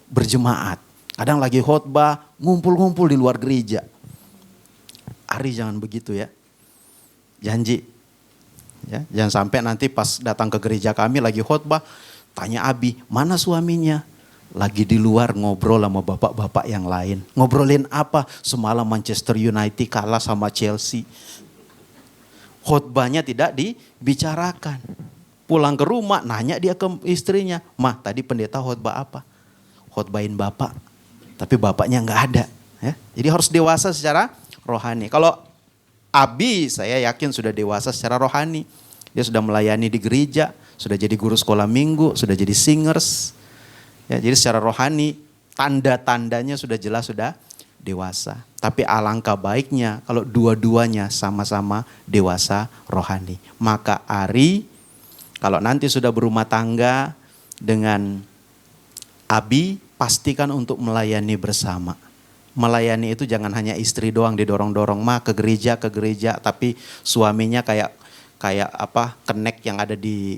berjemaat. Kadang lagi khotbah, ngumpul-ngumpul di luar gereja. Ari jangan begitu ya. Janji. Ya, jangan sampai nanti pas datang ke gereja kami lagi khotbah, tanya Abi, "Mana suaminya?" Lagi di luar ngobrol sama bapak-bapak yang lain. Ngobrolin apa? Semalam Manchester United kalah sama Chelsea. Khotbahnya tidak dibicarakan. Pulang ke rumah nanya dia ke istrinya, "Mah, tadi pendeta khotbah apa?" Khotbahin bapak. Tapi bapaknya nggak ada. Ya. Jadi harus dewasa secara rohani. Kalau Abi saya yakin sudah dewasa secara rohani. Dia sudah melayani di gereja, sudah jadi guru sekolah minggu, sudah jadi singers. Ya, jadi secara rohani tanda-tandanya sudah jelas sudah dewasa. Tapi alangkah baiknya kalau dua-duanya sama-sama dewasa rohani. Maka Ari kalau nanti sudah berumah tangga dengan Abi, pastikan untuk melayani bersama. Melayani itu jangan hanya istri doang didorong-dorong, "Ma, ke gereja, tapi suaminya kayak kenek yang ada di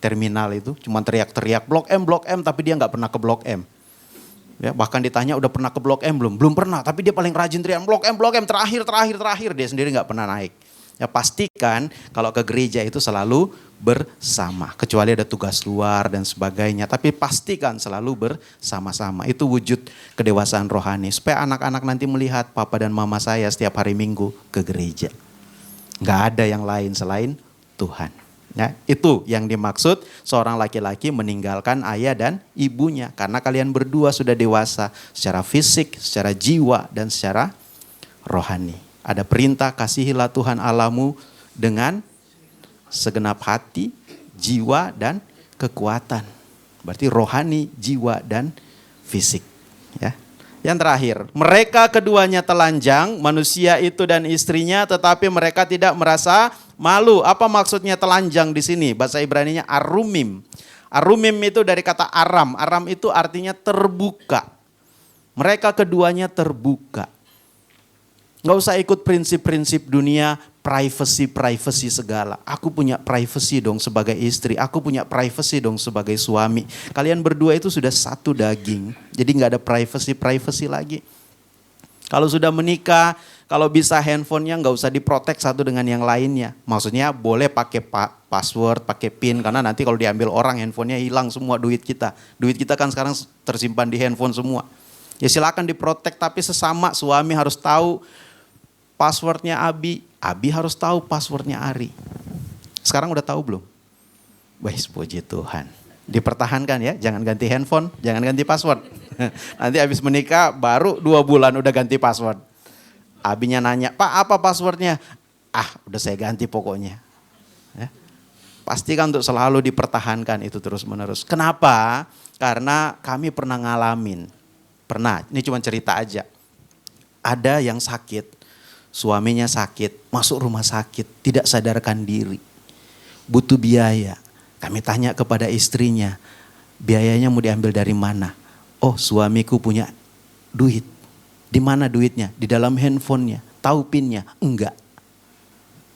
terminal itu, cuma teriak-teriak Blok M, tapi dia nggak pernah ke Blok M. Ya, bahkan ditanya udah pernah ke Blok M belum? Belum pernah, tapi dia paling rajin teriak Blok M, terakhir, dia sendiri nggak pernah naik. Ya pastikan kalau ke gereja itu selalu bersama, kecuali ada tugas luar dan sebagainya. Tapi pastikan selalu bersama-sama. Itu wujud kedewasaan rohani. Supaya anak-anak nanti melihat papa dan mama saya setiap hari Minggu ke gereja. Nggak ada yang lain selain Tuhan. Ya, itu yang dimaksud seorang laki-laki meninggalkan ayah dan ibunya. Karena kalian berdua sudah dewasa secara fisik, secara jiwa, dan secara rohani. Ada perintah, kasihilah Tuhan Allahmu dengan segenap hati, jiwa, dan kekuatan. Berarti rohani, jiwa, dan fisik. Ya. Yang terakhir, mereka keduanya telanjang, manusia itu dan istrinya, tetapi mereka tidak merasa malu. Apa maksudnya telanjang di sini? Bahasa Ibraninya arumim. Arumim itu dari kata aram. Aram itu artinya terbuka. Mereka keduanya terbuka. Nggak usah ikut prinsip-prinsip dunia, privacy segala. Aku punya privacy dong sebagai istri, aku punya privacy dong sebagai suami. Kalian berdua itu sudah satu daging, jadi nggak ada privacy lagi. Kalau sudah menikah, kalau bisa handphonenya nggak usah diprotek satu dengan yang lainnya. Maksudnya boleh pakai password, pakai PIN, karena nanti kalau diambil orang handphonenya hilang semua duit kita. Duit kita kan sekarang tersimpan di handphone semua. Ya silakan diprotek, tapi sesama suami harus tahu passwordnya Abi harus tahu passwordnya Ari. Sekarang udah tahu belum? Wes, puji Tuhan. Dipertahankan ya, jangan ganti handphone, jangan ganti password. Nanti habis menikah baru 2 bulan udah ganti password. Abinya nanya, "Pak, apa passwordnya?" Udah saya ganti pokoknya. Ya. Pastikan untuk selalu dipertahankan itu terus menerus. Kenapa? Karena kami pernah ngalamin. Ini cuma cerita aja. Ada yang sakit, suaminya sakit, masuk rumah sakit, tidak sadarkan diri. Butuh biaya. Kami tanya kepada istrinya, Biayanya mau diambil dari mana? Oh, suamiku punya duit. Di mana duitnya? Di dalam handphonenya. Tahu pinnya? Enggak.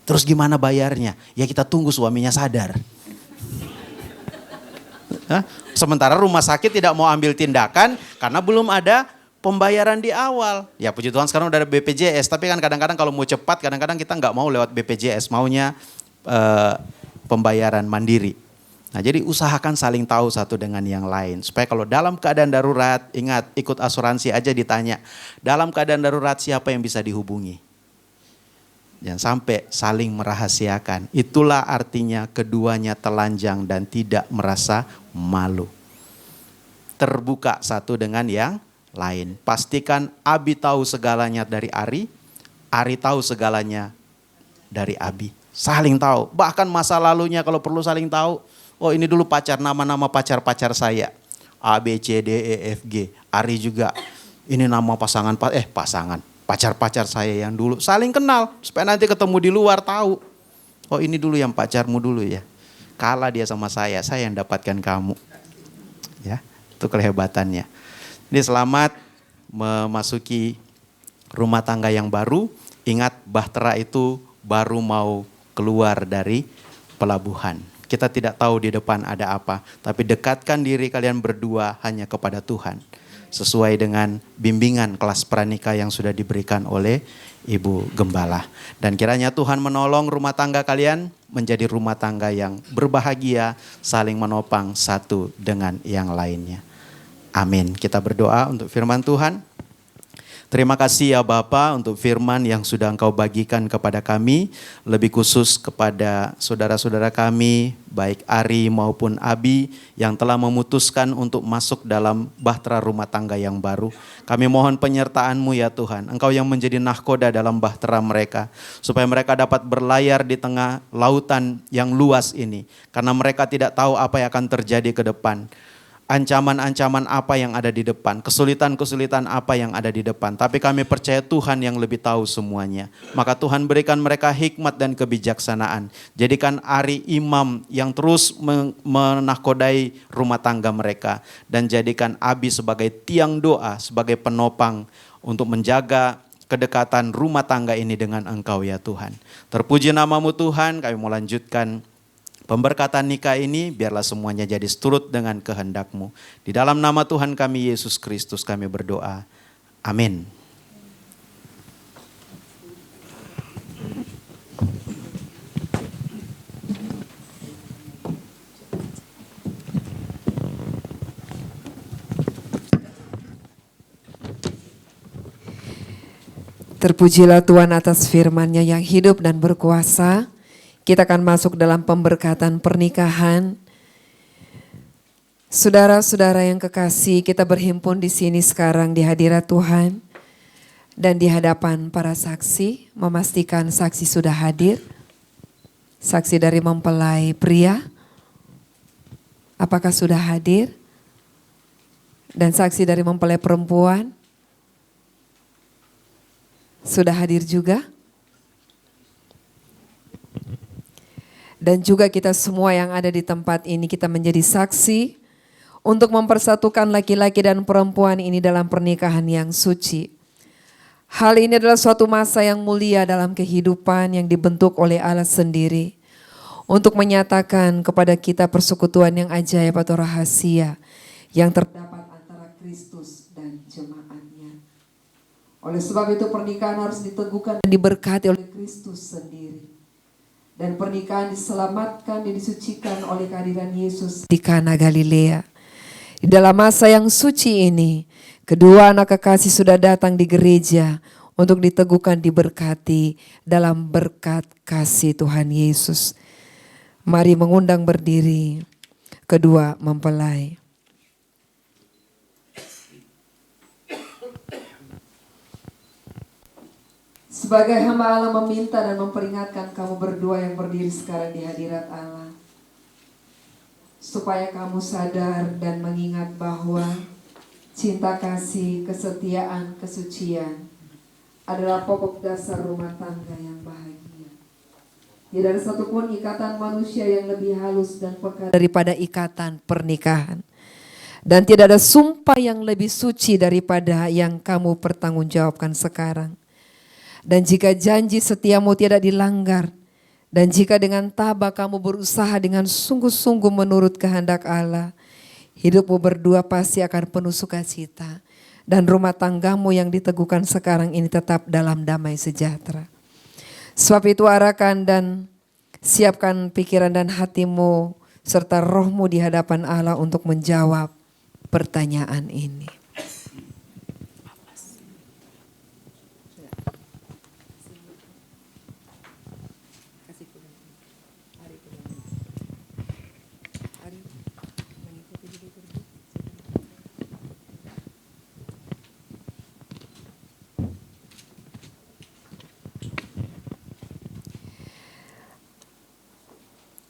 Terus gimana bayarnya? Ya kita tunggu suaminya sadar. Hah? Sementara rumah sakit tidak mau ambil tindakan karena belum ada pembayaran di awal. Ya puji Tuhan sekarang udah ada BPJS, tapi kan kadang-kadang kalau mau cepat, kadang-kadang kita nggak mau lewat BPJS, maunya pembayaran mandiri. Nah jadi usahakan saling tahu satu dengan yang lain. Supaya kalau dalam keadaan darurat, ingat ikut asuransi aja ditanya. Dalam keadaan darurat siapa yang bisa dihubungi? Jangan sampai saling merahasiakan. Itulah artinya keduanya telanjang dan tidak merasa malu. Terbuka satu dengan yang lain. Pastikan Abi tahu segalanya dari Ari tahu segalanya dari Abi. Saling tahu. Bahkan masa lalunya kalau perlu saling tahu. Oh ini dulu pacar, nama-nama pacar-pacar saya. A, B, C, D, E, F, G. Ari juga. Ini nama pacar-pacar saya yang dulu. Saling kenal. Supaya nanti ketemu di luar tahu. Oh ini dulu yang pacarmu dulu ya. Kalah dia sama saya yang dapatkan kamu. Ya, itu kehebatannya. Ini selamat memasuki rumah tangga yang baru. Ingat Bahtera itu baru mau keluar dari pelabuhan. Kita tidak tahu di depan ada apa. Tapi dekatkan diri kalian berdua hanya kepada Tuhan. Sesuai dengan bimbingan kelas pranikah yang sudah diberikan oleh Ibu Gembala. Dan kiranya Tuhan menolong rumah tangga kalian menjadi rumah tangga yang berbahagia, saling menopang satu dengan yang lainnya. Amin. Kita berdoa untuk firman Tuhan. Terima kasih ya Bapa untuk firman yang sudah Engkau bagikan kepada kami. Lebih khusus kepada saudara-saudara kami, baik Ari maupun Abi yang telah memutuskan untuk masuk dalam bahtera rumah tangga yang baru. Kami mohon penyertaan-Mu ya Tuhan. Engkau yang menjadi nahkoda dalam bahtera mereka. Supaya mereka dapat berlayar di tengah lautan yang luas ini. Karena mereka tidak tahu apa yang akan terjadi ke depan. Ancaman-ancaman apa yang ada di depan, kesulitan-kesulitan apa yang ada di depan. Tapi kami percaya Tuhan yang lebih tahu semuanya. Maka Tuhan berikan mereka hikmat dan kebijaksanaan. Jadikan Ari imam yang terus menahkodai rumah tangga mereka. Dan jadikan Abi sebagai tiang doa, sebagai penopang untuk menjaga kedekatan rumah tangga ini dengan Engkau ya Tuhan. Terpuji nama-Mu Tuhan, kami mau lanjutkan pemberkatan nikah ini, biarlah semuanya jadi seturut dengan kehendak-Mu. Di dalam nama Tuhan kami Yesus Kristus kami berdoa. Amin. Terpujilah Tuhan atas firman-Nya yang hidup dan berkuasa. Kita akan masuk dalam pemberkatan pernikahan. Saudara-saudara yang kekasih, kita berhimpun di sini sekarang di hadirat Tuhan dan di hadapan para saksi, memastikan saksi sudah hadir. Saksi dari mempelai pria, apakah sudah hadir? Dan saksi dari mempelai perempuan, sudah hadir juga? Dan juga kita semua yang ada di tempat ini, kita menjadi saksi untuk mempersatukan laki-laki dan perempuan ini dalam pernikahan yang suci. Hal ini adalah suatu masa yang mulia dalam kehidupan yang dibentuk oleh Allah sendiri. Untuk menyatakan kepada kita persekutuan yang ajaib atau rahasia yang terdapat antara Kristus dan jemaatnya. Oleh sebab itu pernikahan harus diteguhkan dan diberkati oleh Kristus sendiri. Dan pernikahan diselamatkan dan disucikan oleh kehadiran Yesus di Kana Galilea. Di dalam masa yang suci ini, kedua anak kekasih sudah datang di gereja untuk diteguhkan, diberkati dalam berkat kasih Tuhan Yesus. Mari mengundang berdiri kedua mempelai. Sebagai hamba Allah meminta dan memperingatkan kamu berdua yang berdiri sekarang di hadirat Allah. Supaya kamu sadar dan mengingat bahwa cinta kasih, kesetiaan, kesucian adalah pokok dasar rumah tangga yang bahagia. Tidak ada satupun ikatan manusia yang lebih halus dan pekat daripada ikatan pernikahan. Dan tidak ada sumpah yang lebih suci daripada yang kamu pertanggungjawabkan sekarang. Dan jika janji setiamu tidak dilanggar, dan jika dengan tabah kamu berusaha dengan sungguh-sungguh menurut kehendak Allah, hidupmu berdua pasti akan penuh sukacita. Dan rumah tanggamu yang diteguhkan sekarang ini tetap dalam damai sejahtera. Sebab itu arahkan dan siapkan pikiran dan hatimu serta rohmu di hadapan Allah untuk menjawab pertanyaan ini.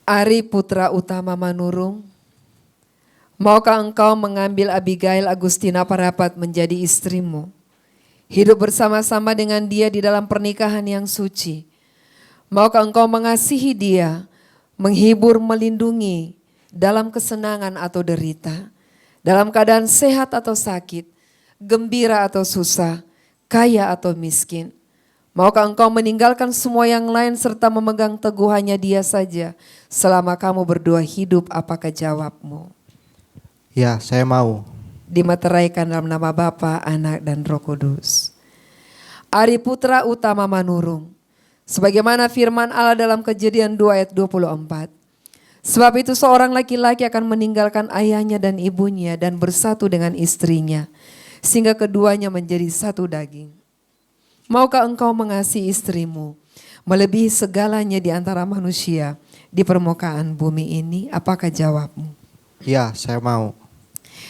Ari putra utama Manurung, maukah engkau mengambil Abigail Agustina Parapat menjadi istrimu, hidup bersama-sama dengan dia di dalam pernikahan yang suci? Maukah engkau mengasihi dia, menghibur, melindungi dalam kesenangan atau derita, dalam keadaan sehat atau sakit, gembira atau susah, kaya atau miskin? Maukah engkau meninggalkan semua yang lain serta memegang teguh hanya dia saja selama kamu berdua hidup? Apakah jawabmu? Ya, saya mau. Dimateraikan dalam nama Bapa, Anak, dan Roh Kudus. Ari putra utama Manurung, sebagaimana firman Allah dalam Kejadian 2 ayat 24. Sebab itu seorang laki-laki akan meninggalkan ayahnya dan ibunya dan bersatu dengan istrinya, sehingga keduanya menjadi satu daging. Maukah engkau mengasihi istrimu melebihi segalanya di antara manusia di permukaan bumi ini? Apakah jawabmu? Ya, saya mau.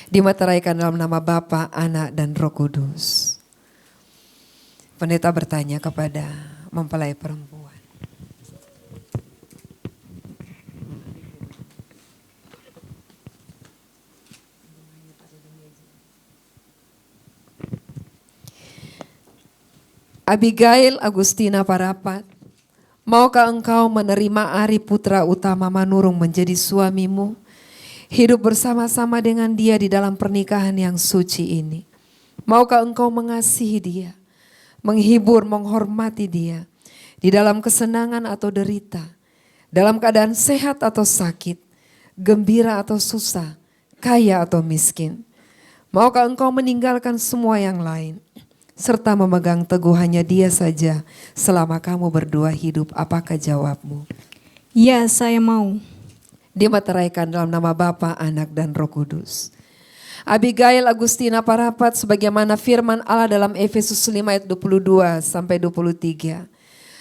Dimateraikan dalam nama Bapa, Anak, dan Roh Kudus. Pendeta bertanya kepada mempelai perempuan. Abigail Agustina Parapat, maukah engkau menerima Ari putra utama Manurung menjadi suamimu, hidup bersama-sama dengan dia di dalam pernikahan yang suci ini? Maukah engkau mengasihi dia, menghibur, menghormati dia di dalam kesenangan atau derita, dalam keadaan sehat atau sakit, gembira atau susah, kaya atau miskin? Maukah engkau meninggalkan semua yang lain serta memegang teguh hanya dia saja selama kamu berdua hidup? Apakah jawabmu? Ya, saya mau. Dimateraikan dalam nama Bapa, Anak, dan Roh Kudus. Abigail Agustina Parapat, sebagaimana firman Allah dalam Efesus 5 ayat 22 sampai 23.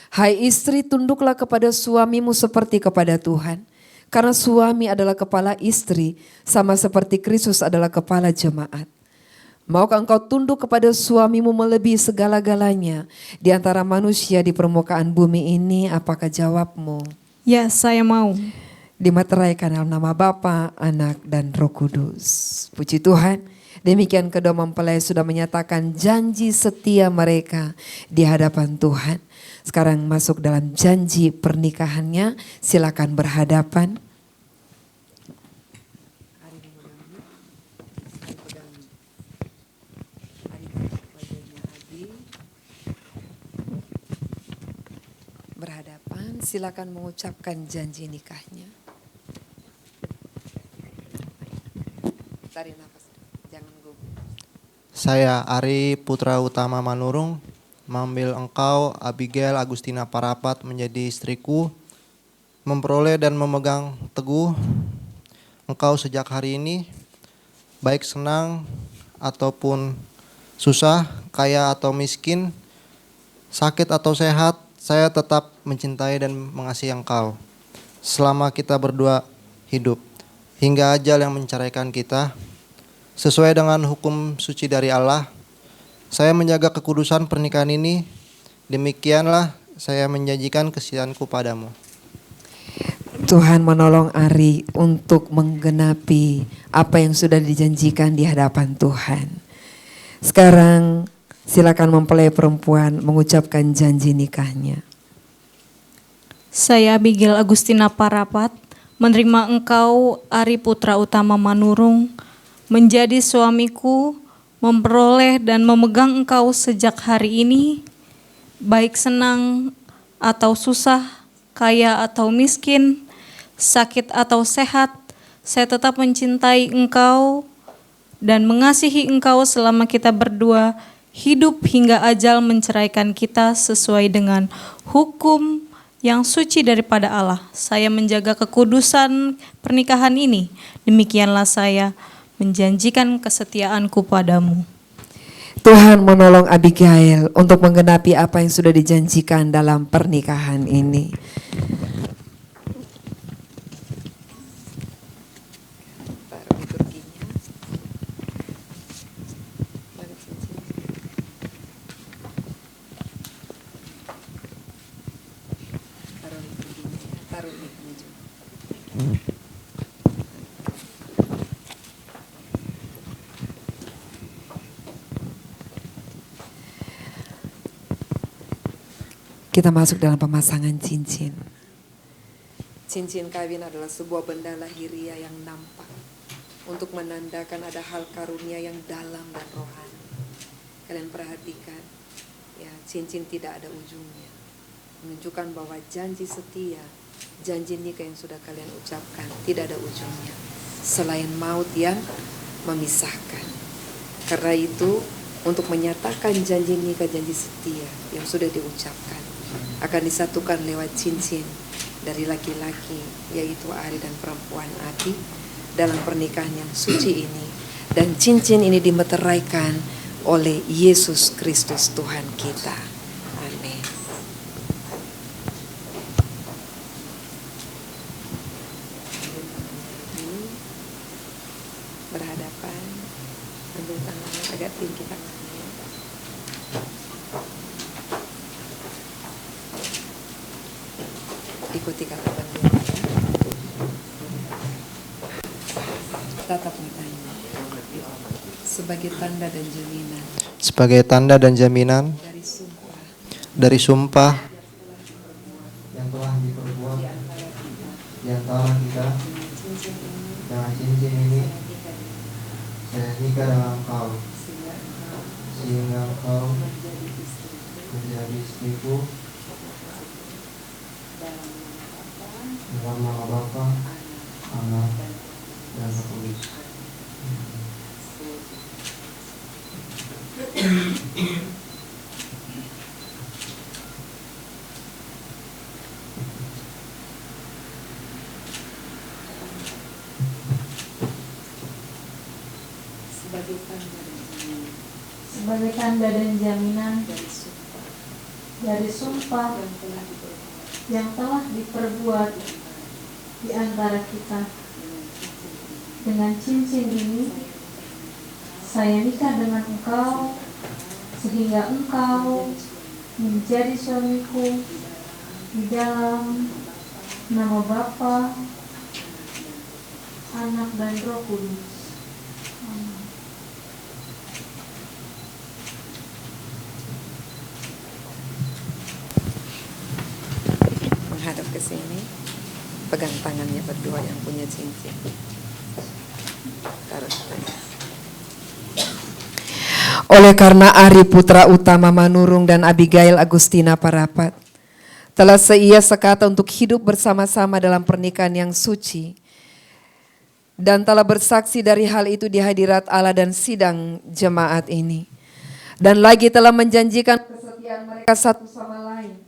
Hai istri, tunduklah kepada suamimu seperti kepada Tuhan, karena suami adalah kepala istri, sama seperti Kristus adalah kepala jemaat. Maukah engkau tunduk kepada suamimu melebihi segala-galanya di antara manusia di permukaan bumi ini? Apakah jawabmu? Ya, saya mau. Dimateraikan dalam nama Bapa, Anak, dan Roh Kudus. Puji Tuhan, demikian kedua mempelai sudah menyatakan janji setia mereka di hadapan Tuhan. Sekarang masuk dalam janji pernikahannya, silakan berhadapan. Berhadapan, silakan mengucapkan janji nikahnya. Tarik nafas, jangan gugup. Saya Ari putra utama Manurung, mengambil engkau Abigail Agustina Parapat menjadi istriku, memperoleh dan memegang teguh engkau sejak hari ini, baik senang ataupun susah, kaya atau miskin, sakit atau sehat, saya tetap mencintai dan mengasihi engkau selama kita berdua hidup, hingga ajal yang menceraikan kita. Sesuai dengan hukum suci dari Allah, saya menjaga kekudusan pernikahan ini. Demikianlah saya menjanjikan kesetiaanku padamu. Tuhan menolong Ari untuk menggenapi apa yang sudah dijanjikan di hadapan Tuhan. Sekarang silakan mempelai perempuan mengucapkan janji nikahnya. Saya Abigail Agustina Parapat, menerima engkau Ari putra utama Manurung menjadi suamiku, memperoleh dan memegang Engkau sejak hari ini, baik senang atau susah, kaya atau miskin, sakit atau sehat, saya tetap mencintai Engkau dan mengasihi Engkau selama kita berdua hidup hingga ajal menceraikan kita sesuai dengan hukum yang suci daripada Allah. Saya menjaga kekudusan pernikahan ini. Demikianlah saya menjanjikan kesetiaanku padamu. Tuhan menolong Abigail untuk menggenapi apa yang sudah dijanjikan dalam pernikahan ini. Kita masuk dalam pemasangan cincin. Cincin kawin adalah sebuah benda lahiriah yang nampak untuk menandakan ada hal karunia yang dalam dan rohani. Kalian perhatikan, ya, cincin tidak ada ujungnya, menunjukkan bahwa janji setia, janji nikah yang sudah kalian ucapkan tidak ada ujungnya selain maut yang memisahkan. Karena itu, untuk menyatakan janji nikah, janji setia yang sudah diucapkan akan disatukan lewat cincin dari laki-laki, yaitu Ari, dan perempuan Adi dalam pernikahan yang suci ini. Dan cincin ini dimeteraikan oleh Yesus Kristus Tuhan kita. Amin. Berhadapan, ambil tangannya agak tinggi tangannya. Ikuti kata bantuan. Tatap matanya. Sebagai tanda dan jaminan. Sebagai tanda dan jaminan dari sumpah yang telah diperbuat di antara kita dengan cincin ini, saya nikah dengan engkau sehingga engkau menjadi istriku dalam nama Bapa, Anak, dan Roh Kudus. Sebagai tanda dan jaminan dari sumpah yang telah diperbuat di antara kita. Dengan cincin ini, saya nikah dengan engkau sehingga engkau menjadi suamiku di dalam nama Bapa, Anak, dan Roh Kudus. Amin. Menghadap ke sini, pegang tangannya berdua yang punya cincin. Taruh tangan. Oleh karena Ari putra utama Manurung dan Abigail Agustina Parapat telah seia sekata untuk hidup bersama-sama dalam pernikahan yang suci, dan telah bersaksi dari hal itu di hadirat Allah dan sidang jemaat ini, dan lagi telah menjanjikan kesetiaan mereka satu sama lain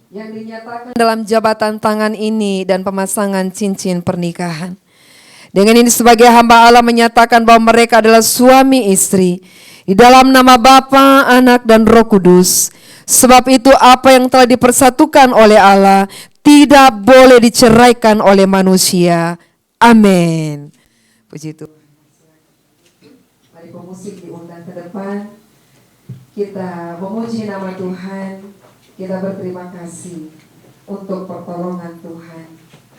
yang dinyatakan dalam jabatan tangan ini dan pemasangan cincin pernikahan. Dengan ini sebagai hamba Allah menyatakan bahwa mereka adalah suami istri di dalam nama Bapa, Anak, dan Roh Kudus. Sebab itu apa yang telah dipersatukan oleh Allah tidak boleh diceraikan oleh manusia. Amin. Puji Tuhan. Mari pemusik diundang ke depan. Kita memuji nama Tuhan. Kita berterima kasih untuk pertolongan Tuhan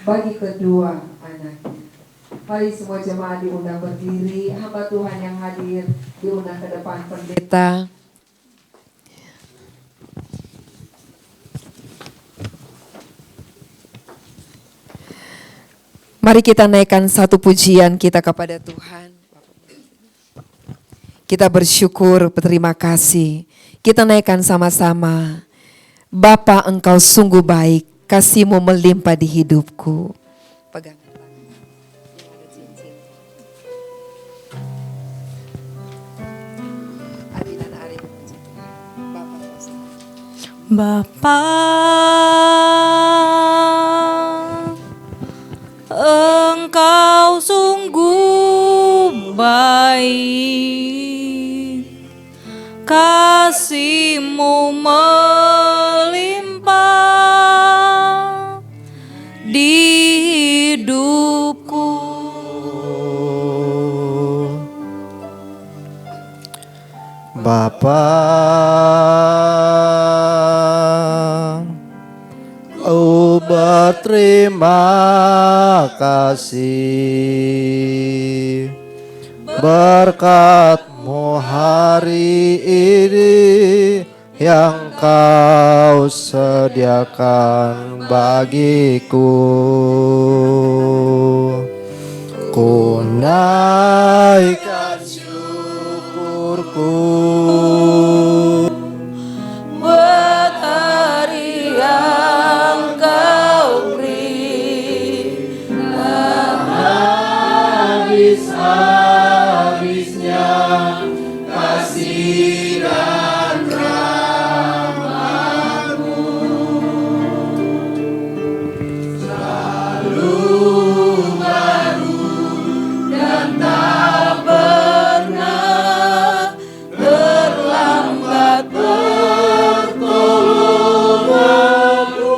bagi kedua anaknya. Mari semua jemaat diundang berdiri, hamba Tuhan yang hadir diundang ke depan pendeta. Mari kita naikkan satu pujian kita kepada Tuhan. Kita bersyukur, berterima kasih. Kita naikkan sama-sama. Bapa, Engkau sungguh baik, kasih-Mu melimpah di hidupku. Pegang. Bapa, Engkau sungguh baik, kasih-Mu melimpah di hidupku. Bapa, berterima kasih berkat-Mu hari ini yang Kau sediakan bagiku. Ku naikkan syukurku Buat hari yang Kau beri, habis-habisnya kasih dan rahmat-Mu. Selalu baru dan tak pernah terlambat pertolongan-Mu.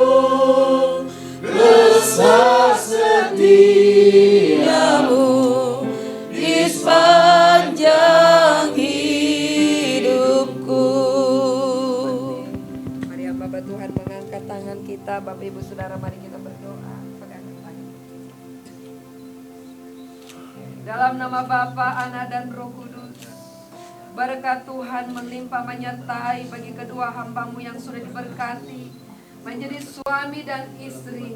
Besar setia-Mu di sepanjang hidupku. Mari hamba Tuhan mengangkat tangan kita. Bapak Ibu Saudara, mari kita berdoa. Pegangkan tangan. Dalam nama Bapa, Anak dan Roh Kudus, berkat Tuhan melimpah menyertai bagi kedua hamba-Mu yang sudah diberkati menjadi suami dan istri,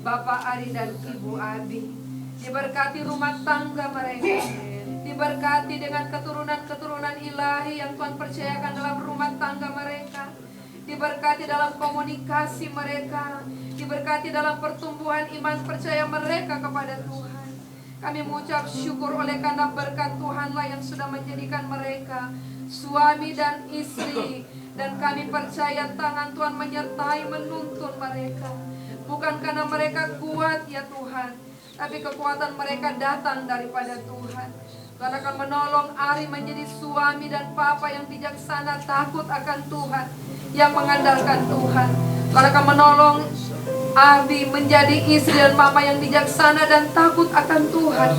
Bapak Ari dan Ibu Abi. Diberkati rumah tangga mereka, diberkati dengan keturunan-keturunan ilahi yang Tuhan percayakan dalam rumah tangga mereka, diberkati dalam komunikasi mereka, diberkati dalam pertumbuhan iman percaya mereka kepada Tuhan. Kami mengucap syukur oleh karena berkat Tuhanlah yang sudah menjadikan mereka suami dan istri, dan kami percaya tangan Tuhan menyertai menuntun mereka, bukan karena mereka kuat ya Tuhan, tapi kekuatan mereka datang daripada Tuhan. Tuhan akan menolong Ari menjadi suami dan papa yang bijaksana, takut akan Tuhan, yang mengandalkan Tuhan. Tuhan akan menolong Abi menjadi istri dan mama yang bijaksana dan takut akan Tuhan,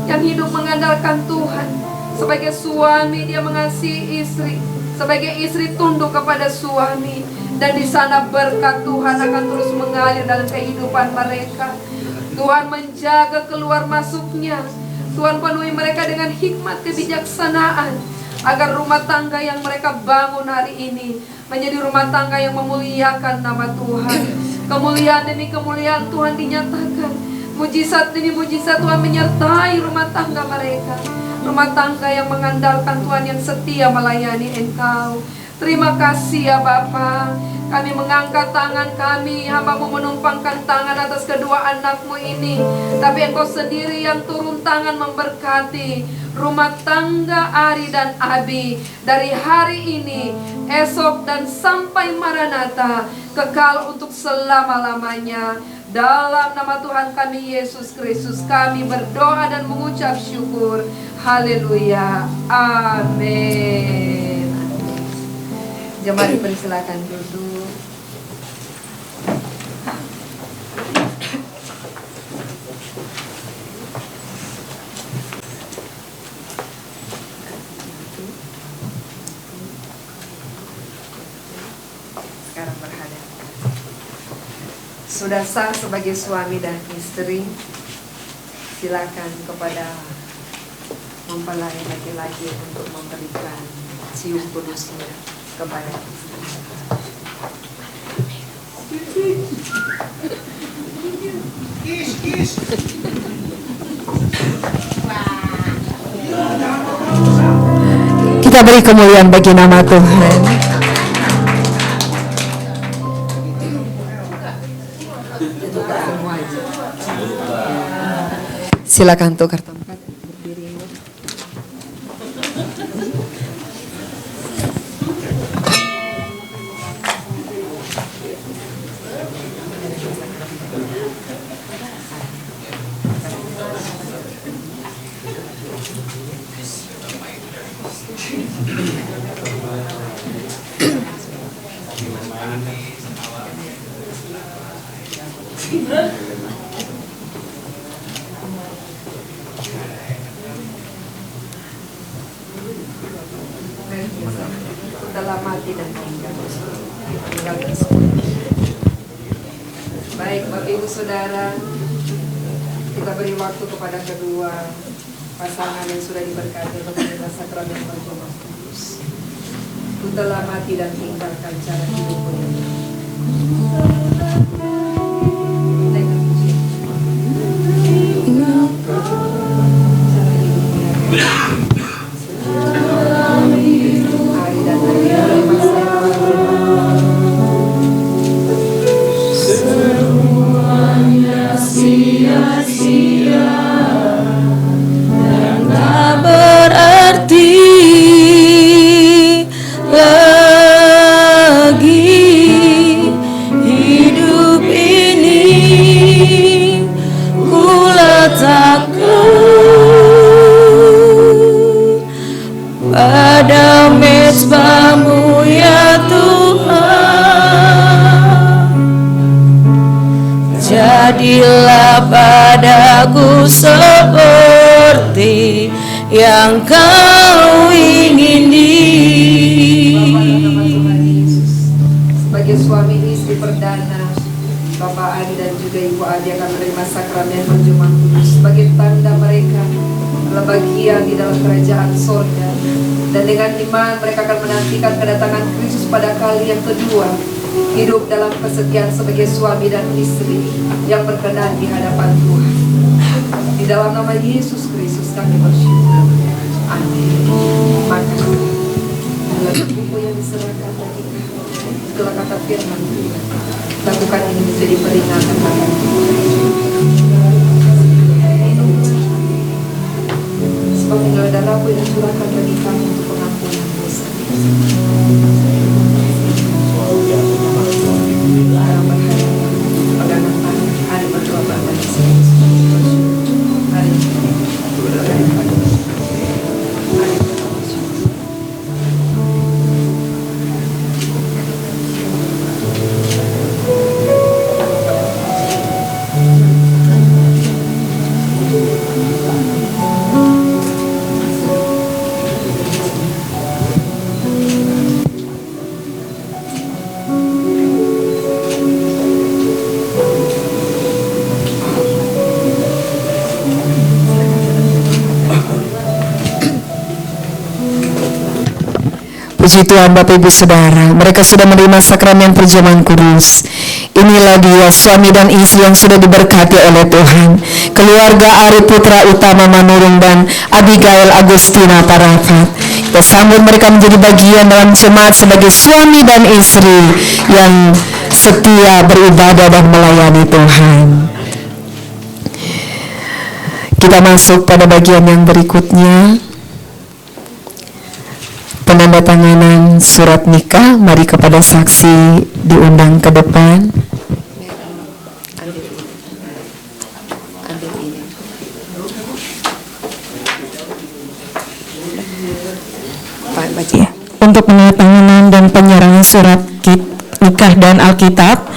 yang hidup mengandalkan Tuhan. Sebagai suami dia mengasihi istri, sebagai istri tunduk kepada suami, dan di sana berkat Tuhan akan terus mengalir dalam kehidupan mereka. Tuhan menjaga keluar masuknya, Tuhan penuhi mereka dengan hikmat kebijaksanaan, agar rumah tangga yang mereka bangun hari ini menjadi rumah tangga yang memuliakan nama Tuhan. Kemuliaan demi kemuliaan Tuhan dinyatakan, mujizat demi mujizat Tuhan menyertai rumah tangga mereka, rumah tangga yang mengandalkan Tuhan, yang setia melayani Engkau. Terima kasih ya Bapa. Kami mengangkat tangan kami, hamba-Mu menumpangkan tangan atas kedua anak-Mu ini, tapi Engkau sendiri yang turun tangan memberkati rumah tangga Ari dan Abi dari hari ini, esok dan sampai Maranatha, kekal untuk selama-lamanya. Dalam nama Tuhan kami Yesus Kristus kami berdoa dan mengucap syukur. Haleluya. Amin. Jemaat dipersilakan duduk. Sekarang berhadap. Sudah sah sebagai suami dan istri, silakan kepada mempelai laki-laki untuk memberikan cium kudusnya kepada istri. Kita beri kemuliaan bagi nama Tuhan. Silakan tukar tempat. Telah mati dan tinggal baik Bapak Ibu Saudara, kita beri waktu kepada kedua pasangan yang sudah diberkati untuk menerima sakramen perjamuan kudus. Ku telah mati dan tinggalkan cara hidupku yang baru. Dengan puji. Hari dan hari mulai masa yang baru. Semuanya sia-sia dan tak berarti lagi hidup ini. Ku letakkan pada mezbah-Mu ya Tuhan. Jadilah padaku seperti yang Kau ingini. Sebagai suami istri perdana, Bapak Adi dan juga Ibu Adi akan menerima sakramen perjamuan kudus sebagai tanda mereka adalah bagian di dalam kerajaan sorga. Dan dengan iman mereka akan menantikan kedatangan Kristus pada kali yang kedua, hidup dalam kesetiaan sebagai suami dan istri yang berkenan di hadapan Tuhan. Di dalam nama Yesus Kristus kami bersyukur. Amin. Maka dalam buku yang diserahkan bagi segala kata firman Tuhan, lakukan ini menjadi peringatan bagi sebab tinggal darahku yang dicurahkan bagi kamu untuk pengampunan dosa. Sekarang berhari pegangan tangan, hari berdoa bagi hari Puji Tuhan Bapak Ibu Saudara, mereka sudah menerima sakramen perjamuan kudus. Inilah dia suami dan istri yang sudah diberkati oleh Tuhan. Keluarga Ari Putra Utama Manurung dan Abigail Agustina Parafat. Kita sambut mereka menjadi bagian dalam jemaat sebagai suami dan istri yang setia beribadah dan melayani Tuhan. Kita masuk pada bagian yang berikutnya. Penandatanganan surat nikah. Mari kepada saksi diundang ke depan. Untuk penandatanganan dan penyerangan surat nikah dan Alkitab,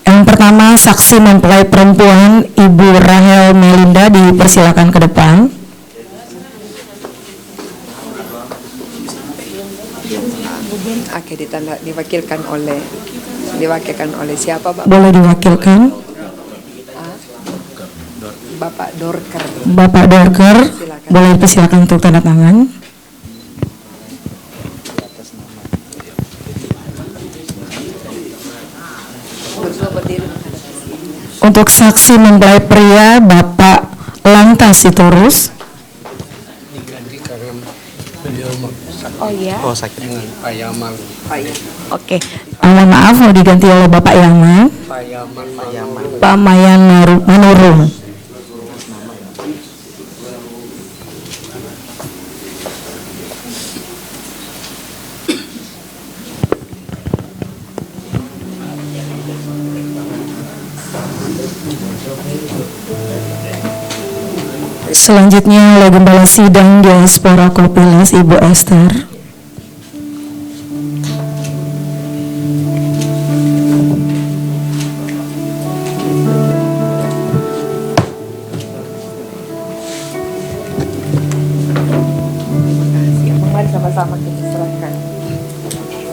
yang pertama saksi mempelai perempuan Ibu Rahel Melinda dipersilakan ke depan. Oke, diwakilkan oleh siapa, Pak? Boleh diwakilkan Bapak Dorker. Bapak Dorker, boleh persilakan untuk tanda tangan. Untuk saksi mempelai pria Bapak Lantas Sitorus. Diganti karena beliau Oh iya. Oh sakit. Oke. Mohon maaf mau diganti oleh Bapak Yaman. Pak Mayan Manurung. Selanjutnya oleh Gembala Sidang Diaspora Kopiles Ibu Esther. Mari sama-sama kita serahkan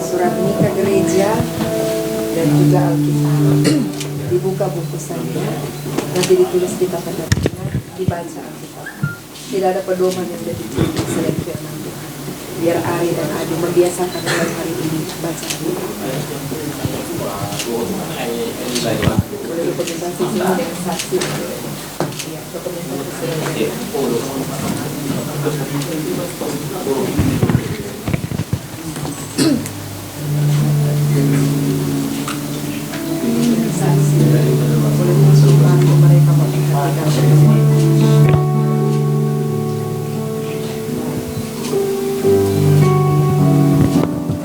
surat nikah gereja dan juga Alkitab. Dibuka bungkusannya, nanti ditulis di tata tertibnya, dibaca Alkitab. Tidak ada pedoman yang lebih tinggi selain firman Tuhan. Biar Ari dan Adi membiasakan mulai hari ini baca Alkitab. Boleh dokumentasi sini dengan saksi. Ya, dokumentasi sini.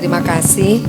Terima kasih.